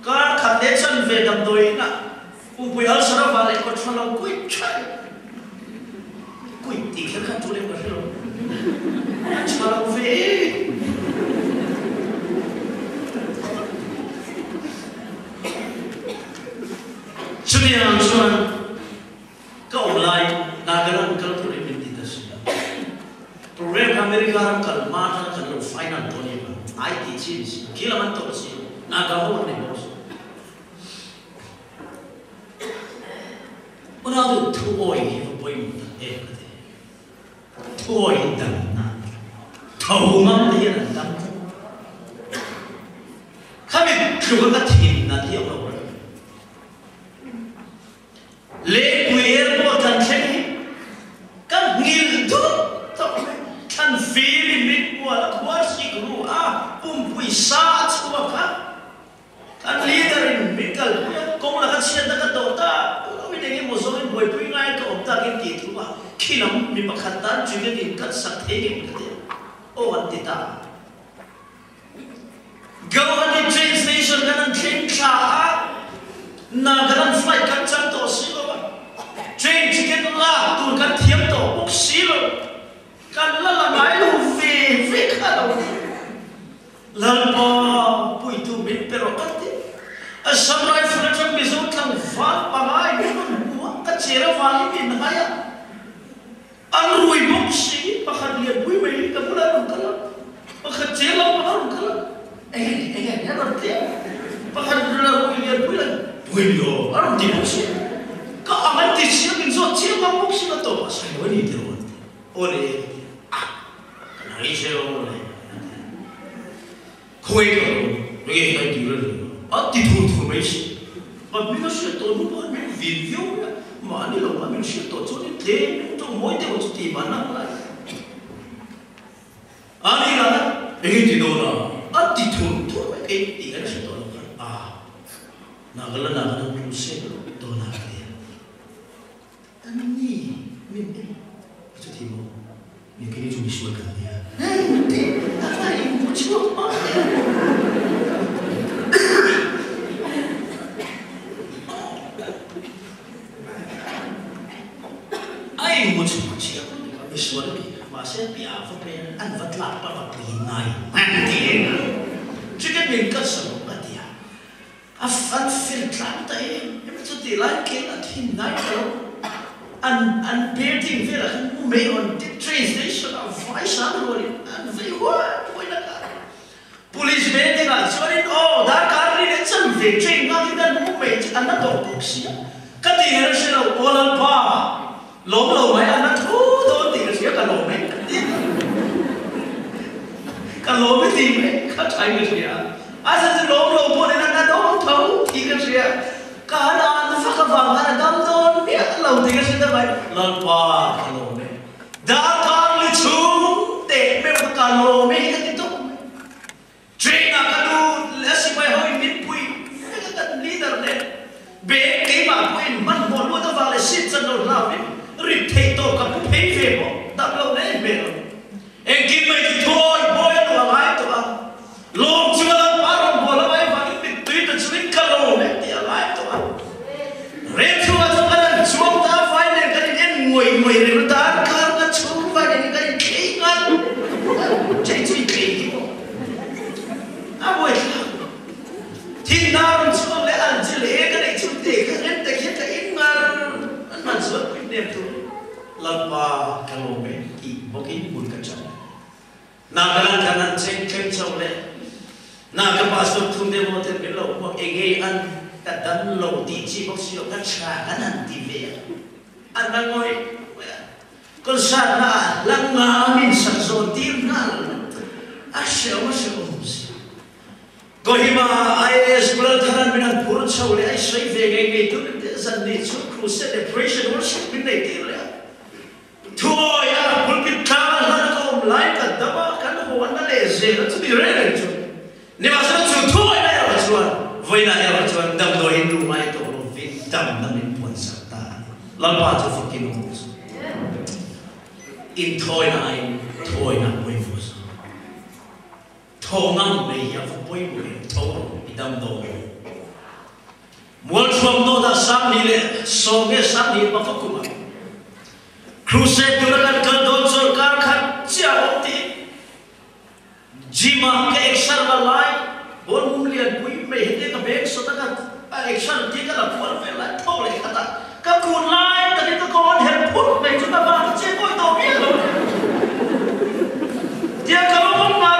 A: các khát để chân về đầm đồi nè cũng bây giờ sao vào lại còn sao lâu quýt chạy quýt thì cái khát chú lên mà rồi sao lâu về cho nên là sao cậu lại là cái lần cậu tôi định đi tới sao program America làm cần mà thằng cần làm finance thôi mà IT chi khi làm ăn tốt gì na cái hôm này đâu 오늘도 투어이 보입니다. 예, 투어이 담나 더우만 되는 담나. 가면 그거가 팀나 되어버려. 레구에 보단 책, 간 일도 간 필리 믿고라 구하시고 아 뿜뿌이 사 추워가 간 리더인 믿갈 공을 같이 한다가 또다. Ini musuhnya boy boy ngai ke opta ke gitu mah, kilam mipakatan juga diikat sakti gitu. Oh antita. Gawan di train station kanan train cah, nagaran flight kan canto silo ba. Train ticket lah tur kan tiap to buk silo. Kan lala ngai lu ve kalau. Lalpa boy tu min pero kati. Samurai furniture besok lang val pangai bukan kacira vali min kaya anrui boxi pakat lihat bui bui kamulan kalau pakat cila pakat kalau nanti pakat bui lihat bui bui yo arum di boxi kau aman di sini so cila boxi na to saya ini terus oleh karena ini oleh kau itu ini kan jual ati thu mấy sự mà mình có sự tôi muốn nói mình video mà anh lâu mà mình sự tôi cho nên thế trong mỗi điều gì mà năng lại anh ấy là cái gì đó là ati thu mấy cái gì cái sự tôi là nào cái là cũng sẽ tôi là cái anh ấy mình cho thì một những cái chúng mình suy nghĩ thế anh ấy muốn chua ai muốn chụp chiếu với số đấy mà sẽ bị áp phúc lên ăn vật lạ bắt đầu bị này ăn tiền chứ cái mình cất sổ cái gì à ăn phim trắng đấy em cho tỷ lệ kia là thiên này đâu ăn bia tiền về là không mấy còn train station là phải sáng rồi ăn về hoa quay lại police bên đây là cho nên đã cả đi đến chân về train ngang đi đến mua mấy ăn nó đổ bốc xí cái gì nó sẽ là ô pa lốm lầu mấy anh nó thú thôi thì cái cả lốm mấy cả lốm mấy gì mấy khát chạy cái gì à sao lốm lầu thôi nên anh nó thấu thì cái gì cả nó phát cái vàng nó đâm thôi biết lầu thì cái gì đó vậy lần qua cả lốm mấy đã cả lịch xuống để mấy cả lốm mấy cái tốt train à cái đu lẽ gì phải hơi mít bụi cái leader này bé cái mà quên mất một luôn tao vào lại xin chân đầu lao đấy rít thấy tôi cầm thấy về bỏ đâm lâu đấy về rồi em kiếm mấy thì thôi bôi nó vào lại tụi bạn lom chưa làm bao lần bỏ lại và cái việc tùy từ chuyện cả lô đấy thì lại tụi bạn rét chưa cho cái lần xuống ta phải nên cái những người người ta cắt cái xuống phải nên cái khí ngăn chạy suy nghĩ bôi thì nào xuống lại ăn chỉ lấy cái này chúng để cái đến để cái ít mà ăn suốt cái niệm thôi lần ba cái lô mấy thì một cái buồn cả trời nào cái lần chen xong đấy nào cái bà sốt thun để một cái lô một cái ăn cái đàn lô tí chỉ bóc xíu cái trà cái ăn tí về ăn đang ngồi con sát na lăng ngà mình sẵn rồi tim na à xéo gì Kohima IAS bulan tharan minan purut saule ai sei ve ngai tu san ni chu crusade operation worship bin nei ti le thua ya pulpit thaman han ko lai ka daba kan ho wan le je na tu bi re le chu ni ma sa chu thua ya ya chuan voi na ya chuan dam do hindu mai to vin dam na min pon sa ta la pa chu fucking in thoi na voi fus thong ngam me ya fu poi bui thong idam do mual chuam no da sam ni le so ge sam ni pa fakuma crusade duran kan don sarkar khat chia hoti jima ke action la lai bon mumlian pui me hete ka bek so ta ka action ti ka la por fe la thong le khata ka kun lai ta ni ka kon her put me chu ta ba che koi to bi lo dia ka lo bon ma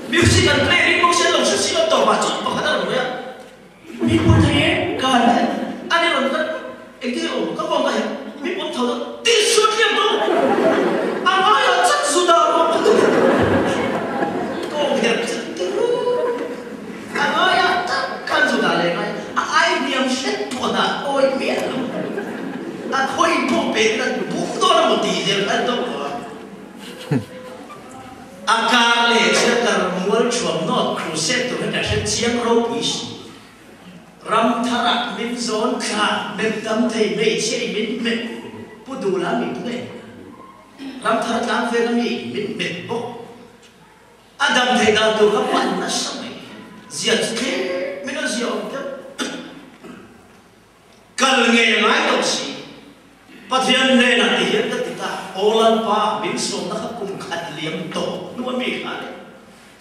A: music and play rin mo siya lang siya sila to bachot pa kada mo ya mi po tayo kada ani ron ka eke o ka bong ka mi po tayo ti shoot ya mo ama ya chat suda mo ko ya tru ama ya ta kan suda le kai ai niam shet po da oi mi a khoi po pe na bu do na mo ti je ka to akale chakar mual chuam not crusade to na shet chiang ro is ram tharak min zon kha men tam thei me che min me pu du la mi tu ne ram tharak lang ve la mi min me bo adam thei da tu ka pan na samai zia che min na zia om ta kal nge ngai to si pathian ne na ti ta ti ta olan pa min som na kum khat liam to nu mi kha le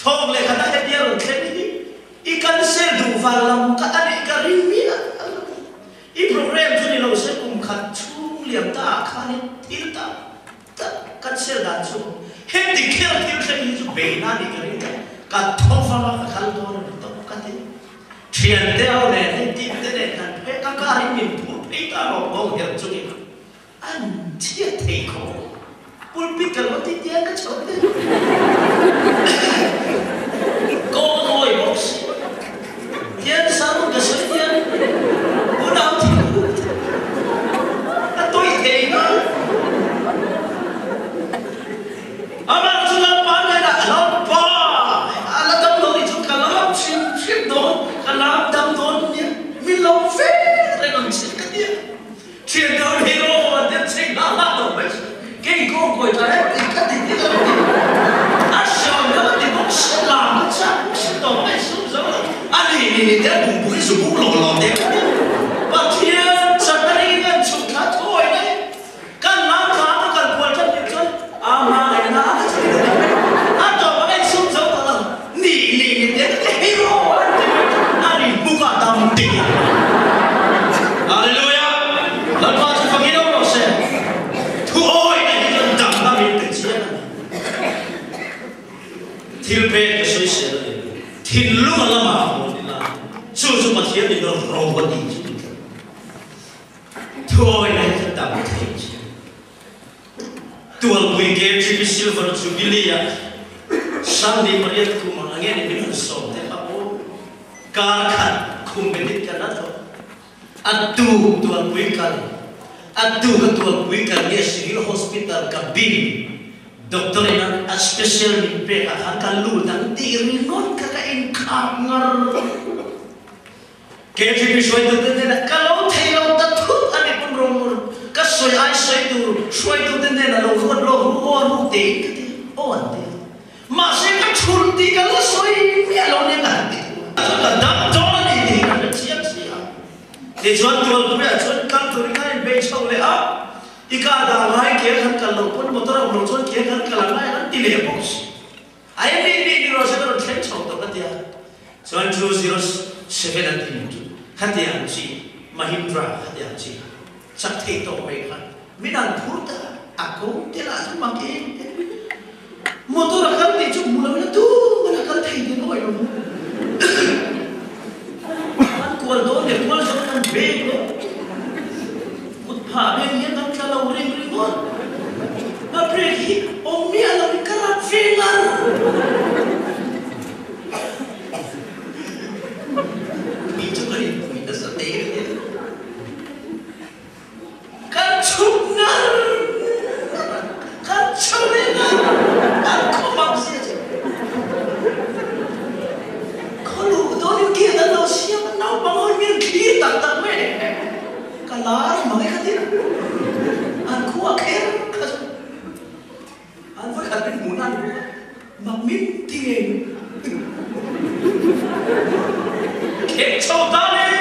A: thong le khata he dia ro tle ni ikan se du valam ka ani ka ri mi I program tu ni lo se kum khat chu liam ta kha ni til ta ta kan se da chu he ti kher til se ni chu be na ni ka ri ka thong fa ma ka khal do ro to ka ti thian de au le he ti de ne kan he ka ka ri min pu pe ta ro bong he chu ni an chia thei ko pulpit ka lo ti tia ka chot de ko oi box tian sa mo ka sa tian o na ti a toi thei na ama chu la pa na la pa ala dam lo ni chu ka la sim do ka la dam do ni mi lo fe re non chi ka dia thian do hero wa de chi la la do ba cái cô quay lại thì cái gì thế đó anh sao nữa thì cũng sẽ làm nó chắc sẽ tổ cái số giờ anh đi cái bụng bụng số bụng lò lò đấy và thiên chẳng cái này nên chụp cả thôi đấy cái làm cả nó cần quay chân đi chân à mà này nó anh tổ cái số giờ đó nỉ cái hero anh đi mua cả đam tiền Hallelujah lần ba chúng ta đâu rồi sẽ thôi Thil pe ke soi se la thil lu la ma ho ni la chu chu ma thian ni ro ro wa ni thoi na ta ta thei tual pui ke chi silver jubilee sang ni mariat ku ma ange ni min so te pa o ka khat khum be ni ka na to atu tual pui ka atu ka tual pui ka ye civil hospital ka bin doktor ina a special ni pe ka kan lu dang ti ri non ka ka in khangar ke ji bi shoi tu te na ka lo thei lo ta thu ani pun rom ka soi ai soi tu shoi tu te na lo ro lo ru ru te o an te ma se ka chul ti ka lo soi mi lo ne ka ti ka da do ni ni ka chiam sia te jon tu lo pe jon kan tu ri ngai be chau le a ika da ngai ke kan ka lo pun motor lo jon ke kan ka la ngai kan ti le box ai ni ro se ro chen chau to ka dia jon 207 an ti hatia chi Mahindra hatia chi sak thei to me kan minan phurta ako te la chu ma ke motor kan ti chu mu la tu mana kan thei ni noi lo an kwal do ne kwal so kan be lo ut pha be ni kan ka lo ring ring go na break hi o mi ala ni kala fingar mặc mít thì nghe kết châu ta đi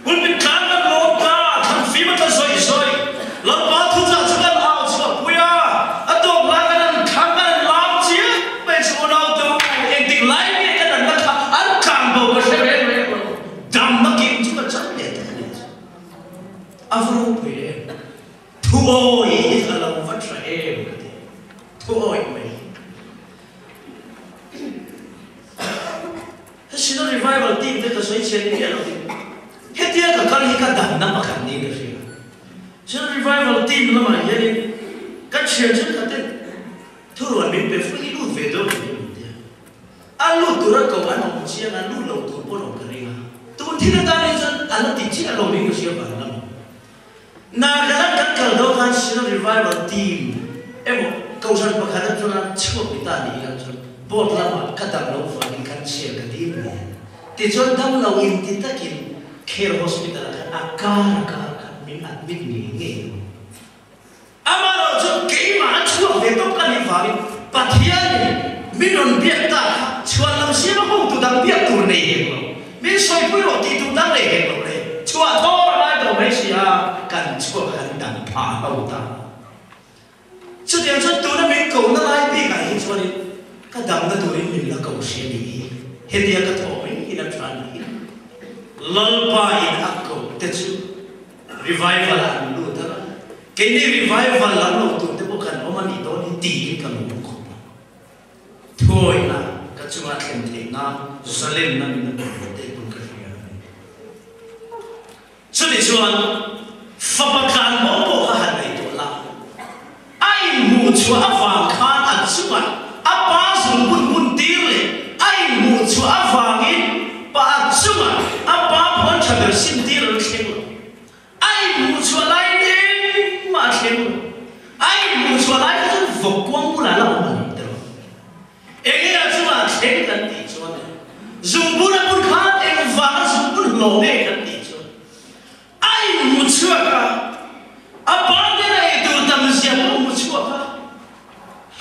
A: quân bị cán là lột ta thằng phí mà ta rồi lần ba thu ra choกันao cho quê à tôi là cáiนั้นkháng cái làm chi bây giờ nào tôi em định lại cáiนั้นcái anh kháng bao cái sẽ về đam nó kiếm chúng ta chắc để thế à vừa về thôi là làm vật sẽ em thôi mày xin nó revival team để cái suy nghĩ này hết tiệt cả cái cái đàn nằm ở khán đi cái gì xin nó revival team nó mà vậy cái chuyện chứ cái tên thôi rồi mình phải phải lút về đâu anh lút tôi ra cầu anh không chia anh lút lâu tôi bỏ lòng cái này tôi thì nó ta nên dân anh nó tìm chia lòng mình cái gì vậy lắm na cái đâu kan xin nó revival team em cầu dân bậc hạnh cho nó chua bị ta đi làm cho bột lắm cái đam lâu phải mình kan chia cái team này thì cho đam lâu in thì takin care hospital kan akar mình admit nghe ama lo cho cái mà chua về đâu cái này phải bắt hiện mình luôn biết ta chua làm gì mà không tụi đang biết tụi này mình soi bùi lo thì tụi đang này rồi chua thôi lại đâu mấy gì à cần chua cần đàn phá đâu ta cho nên cho tụi nó mình cầu nó lại bị cái gì cho nên cái đam nó tụi mình là cầu xin đi hết dia cái thổ mình khi làm chuyện đi lần ba in ác cầu thế chứ revival là luôn đó cái này revival là luôn tụi nó có cần ông anh đó đi tìm cái nguồn cội thôi là cái chúng ta khen thế na Jerusalem na mình nó để tụi cái gì cho nên cho anh pháp can bảo bộ cái này tụi là ai mua chúa vàng khan ăn chúng anh apa dùng bún tiêu lệ ai mua chúa vàng in ba chúng anh apa bọn cha được xin tiêu khen ai mua chúa lại đến mà khen ai mua chúa lại cái vật quang của là làm gì đó em nghe chúng anh khen cái gì cho anh dùng bún khan em vàng dùng bún lẩu này cái gì cho ai mua chúa cả apa cái này từ tâm siapa mua chúa cả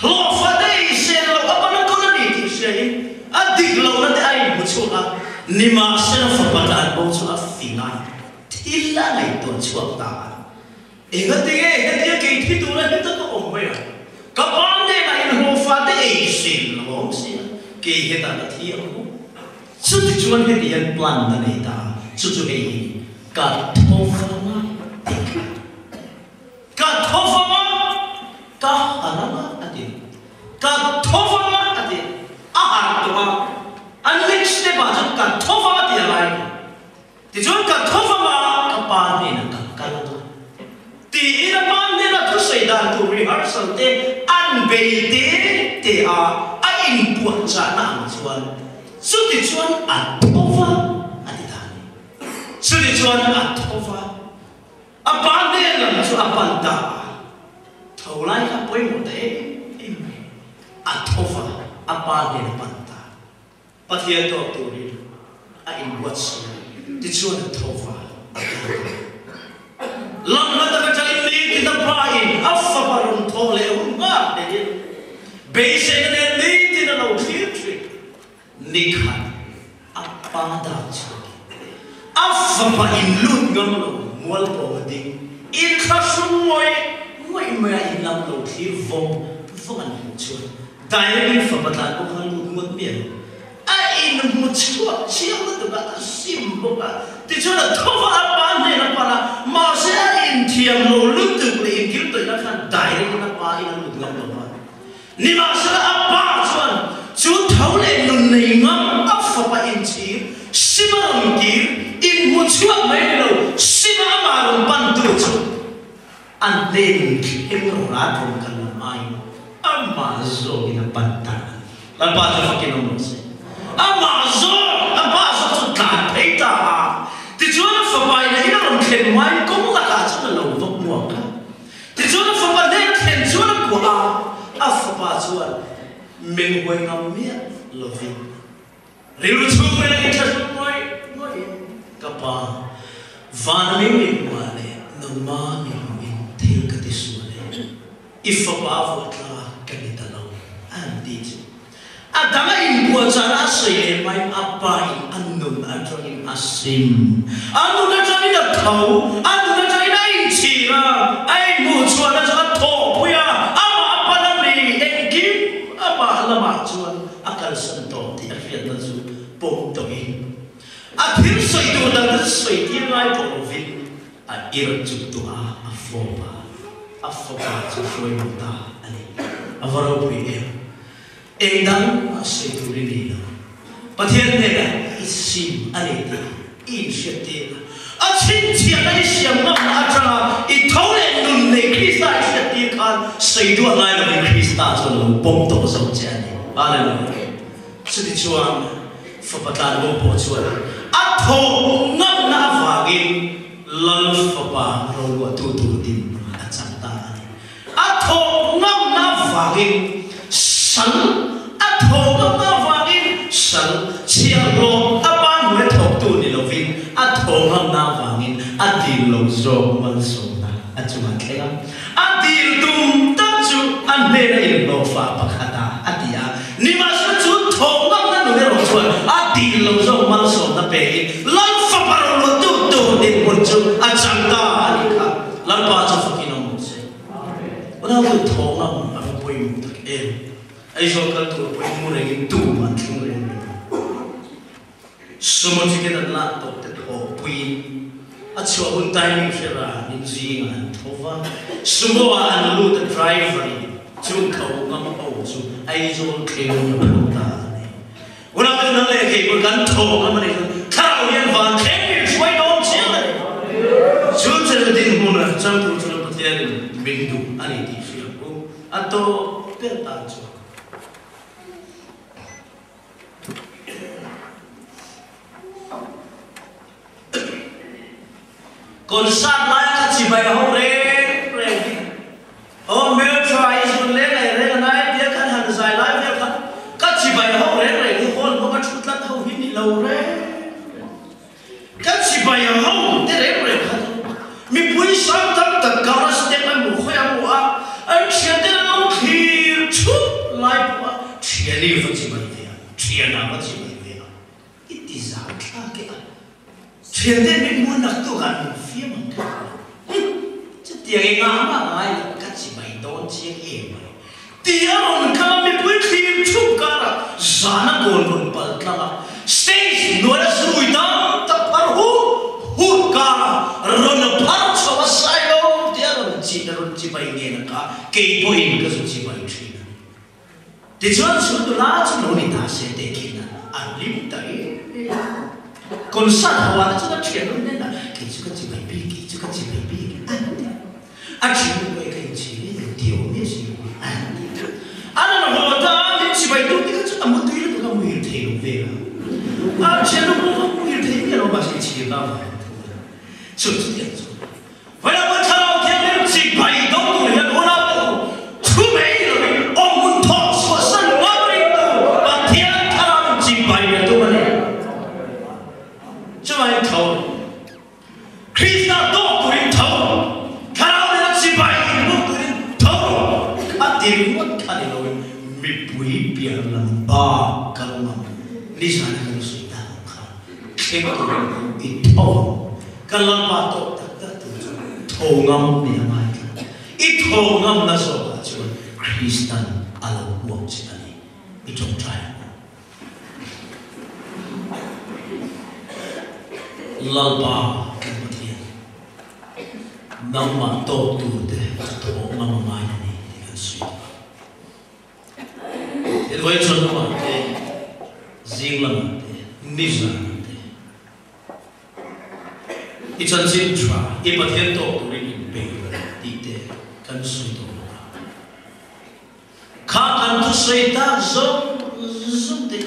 A: lo phát đây xem lo apa nó có đi thì xem adik lo nó ai mua chúa cả nima xem nó phát bắt anh bao chúa phi ngay thì là này tuần chúa ta em cái thì tụi nó hết tất cả ông mày các bạn đây này nó phát đây xem lo ông xem cái hết ta thì ông chút chúa hết đi ăn plan này ta chút cái cả thâu phong cả thâu phong cả anh adi cả thâu phong adi à tụi anh next step à chúng cả thâu phong adi lại thì chúng cả thâu phong mà các bạn này là cả cái đó thì các bạn này là thứ xây đàn tụi rehearsal thế anh về thế anh buồn chán nào chuan chút thì chuan anh thâu phong adi đàn chút thì chuan anh thâu phong apa dia lah tu apa dah, thau lai apa yang mute, atofa apa dia apa dah, pasien tu tu ni, ain buat sih, dijual atofa, lama tak kerja ini kita pakai, apa baru thau le rumah dia, basic ni tidak nak ujian, nikah, apa dah cakap, apa bain lut gamal. Mual pawadi in khasum moi mai in lam lo thi vom an chuan dai in fa batan ko khalu ngot bien a in mu chua chiang to ba sim bo ba ti chona thowa apa ne na para ma se in thiam lo lut tu le in kil to na khan dai na pa in lut ngam lo ba ni ma se apa chuan chu thau le nun nei ngam a fa pa in chi simaram ki in mu chua mai lo sima amarum bantu chu an den em ra thong kan mai ama zo ina pantan lan pa ta fakin no se ama zo chu ka peita ti chu na fa pai na ina ron khen mai ko la ka chu na lo vok mo ka ti chu na fa pa ne khen chu na ko a fa pa chu meng hoi ngam mi lo vi riu chu me na ka chu moi kapa van mình wale numa mình thiêu cái tisule ifa pa votla kanita lo andi in bua chana sei mai apai anun atrain asim anun atrain a thau anun atrain ai chira ai mu chuan a cha tho puya ama panami engkim ama lama chuan akal san to ti a rian na chu pom to in a thil soi tu dang soi ti ngai to vin a ir chu tu a foba chu soi ta ani avaro pi engdang se tu ri pathian ne la isim ani ti in shete a chin chia ai siam na atra I thole nun ne krista shete khan sei du ngai la krista chu lo pom to so cha ni hallelujah sidi chuan fapatan lo po chuan a tho ngam na wagin lal fapa ro wa tu din a chang ta ani a tho ngam na wagin san a tho ngam na wagin san chia lo a ban we thok tu ni lo vin a tho ngam na wagin a dil lo zo man so na a chu ma khela a dil tum ta chu an ne re lo fa pakhata a dia ni ma sa chu tho ngam na no ro chu a dil lo zo man so na pe lan fa pa ro tu din mun chu a chang ta ani kha lan pa chu fakin mo se ona ko tho ngam a poi mu tak ai zo kal tu poi mu re tu man chung re sumo chi ke na to te tho pui a chu un tai ni shera nin ji ngan thova sumo an lu the driver chu tho ngam au chu ai zo ke mo ta ni ona ko na le ke ko kan tho ngam ne khao yen van ke choi dong che le chu che din mu na chang tu chu pa tian min du ani ti sia ko ato pe ta chu con sát lại các chị bày hậu re ô mẹ trai xuống lên này tiếc khăn hàng dài lại việc khăn các chị bày hậu re cái hôn có bắt chút lát hậu hít lâu re các chị bày hậu thế đấy re khăn mình bui sáng tâm tất cả nó sẽ đem lại một khoe một anh chuyện thế nó khi chút lại qua chuyện đi với chị bày về chuyện nào với chị bày về ít đi giảm khác cái chuyện thế mình muốn đặt tôi gần phía mình thôi, chứ tiền ngắm mà ai các chị bày đón chiếc em này, tiền ông cả mình với khi chụp cả là giá nó còn bật lắm, stage nói là rủi đó, tập par hút cả, rồi nó par cho sai đâu, tiền ông chị bày nghe là cả, cái bôi cái số chị bày chuyện này, thì cho tôi là cho nó đi ta sẽ để kia là ăn lim đấy. Con sát hoa nó rất chuyện luôn đấy là cái chú các chị bày bi cái chú các chị bày bi anh chỉ muốn cái chỉ điều biết gì anh là họ ta nên chị bày đúng cái chú làm một thứ nó không hiểu thế luôn về à chuyện nó không hiểu thế cái nó mà chỉ là vậy chú tiền chú vậy là bọn thằng kia nên chị bày đúng rồi là nó nào chú mấy rồi ông muốn thọ sửa sân ngót đi và thiên thằng chị bày là tôi mà này cho anh thầu Krista tốt của anh thầu khả năng là chỉ bài của anh thầu anh tìm mất cái này rồi mình bùi bia làm ba cái mà lý giải cái nó suy đa khá cái của anh ít thầu cái làm ba tốt tất tất thầu ngâm này mà ít thầu ngâm là sao cả chứ Krista alo buông chỉ là này ít trong trái lalpa kemudian nama to tu de to nama mai ni dengan sui itu boleh contoh ke zinglam de nizam de ikan cinta ibadah to tu ini bela di de kan sui to kan tu sui ta zoom de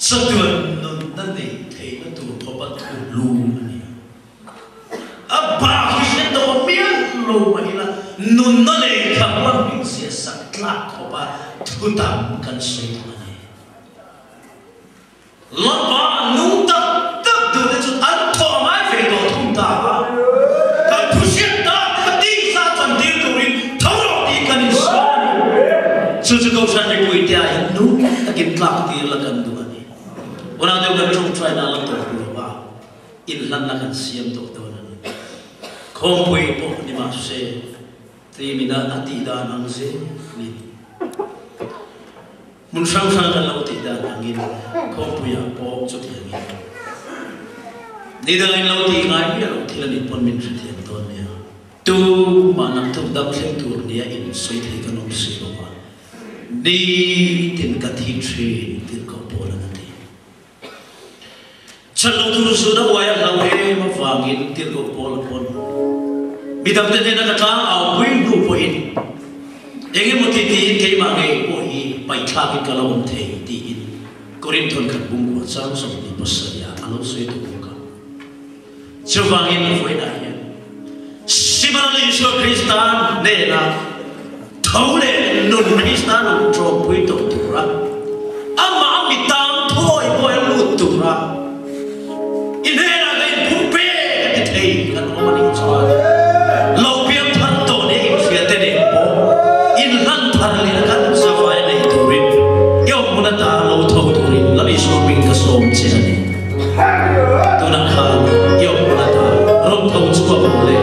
A: setuan nanti thấy nó tụ thọ bắt tụ lùm này, bà khi sẽ đồ miếng lùm này là nôn nó lên cả quan mình sẽ sạch lạc của bà thu tạm cần xây này, lắm bà nung tập tập được để cho ăn thọ mãi về đồ thùng ta, cần thu xếp ta cần đi ra phần tiêu tụ đi thấu rõ đi cần đi sao, sự câu chuyện này quỳ tia nung takin tlak ti la kan du ani ona de kan chung try na la to ku ba in lan na kan siam to to na khom pui po ni ma se ti mina ati da nang se ni mun sang sang kan lo ti da nang in khom pui ya po chu ti ni ni da lain lo ti ngai ni lo ti la ni pon min thi thiam to ne tu ma nak tu dam thleng tur ni in soi thei kan om si lo ba ni tin ka thi thri tin ko po la ti chal lo tu su da wa ya la we ma wangin tin ko po la pon bidam te na ka ta au pui ru po in enge mo ti ti ke ma nge po hi pai thla ki ka lo om thei ti in korin thon kan bung ko sang som ni pasaya alo soi tu ka chawangin foi na ya Simali Yesus Kristus nena thole nun Kristus nun tro pui to tura ama amitang thoi boy lut tura inera le pupe te thei kan omani chwa lo piam thar to ne sia te ne po in lan thar le kan safai ne turin yo munata lo tho turin la bi so ping ka som che ne to na kha yo munata ro tho chwa le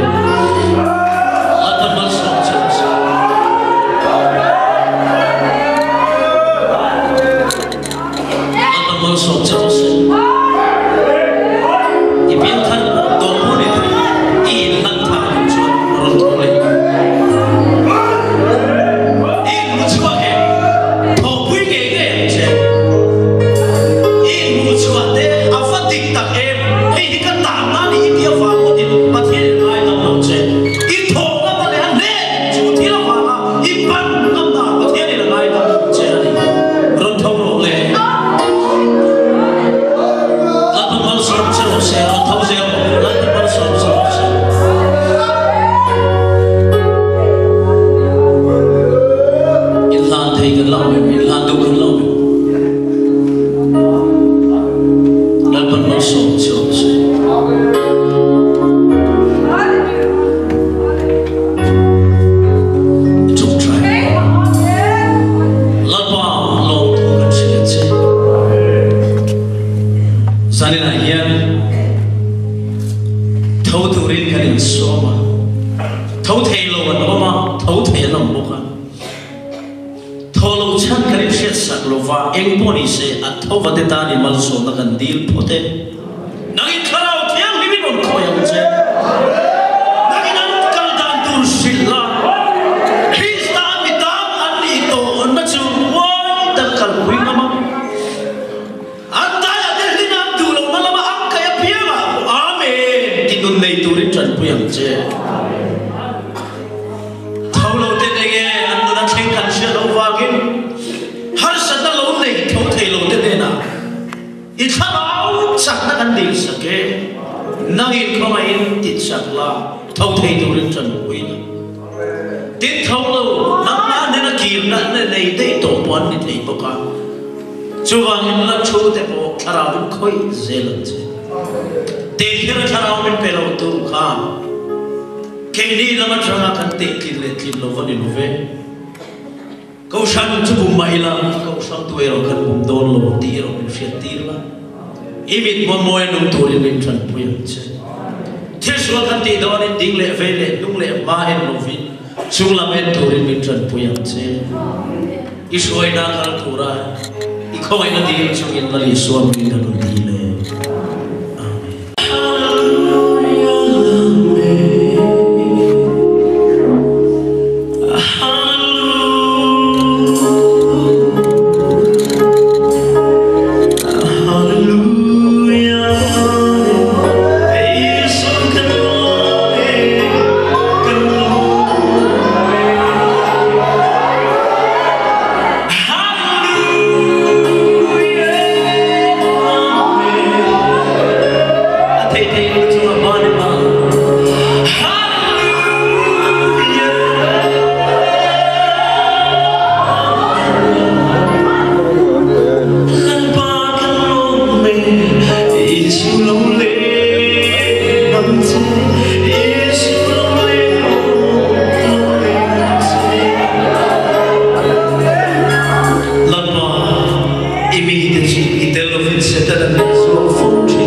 A: imi te si i te lo fin se te na so fonti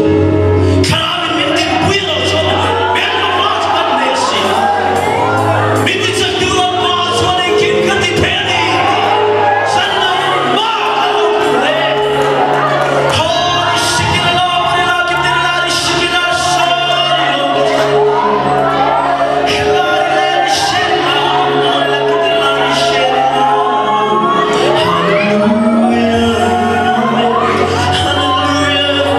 A: kara min tin puilo so ben no mas ban ne si min tin sa tu lo ma so ne kin ka ti te ni san na ma lo le ho shikina la ma la ki te la shikina so lo la le shina la ki te la shina hallelujah.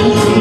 A: Hãy subscribe cho kênh Ghiền Mì Gõ để không bỏ lỡ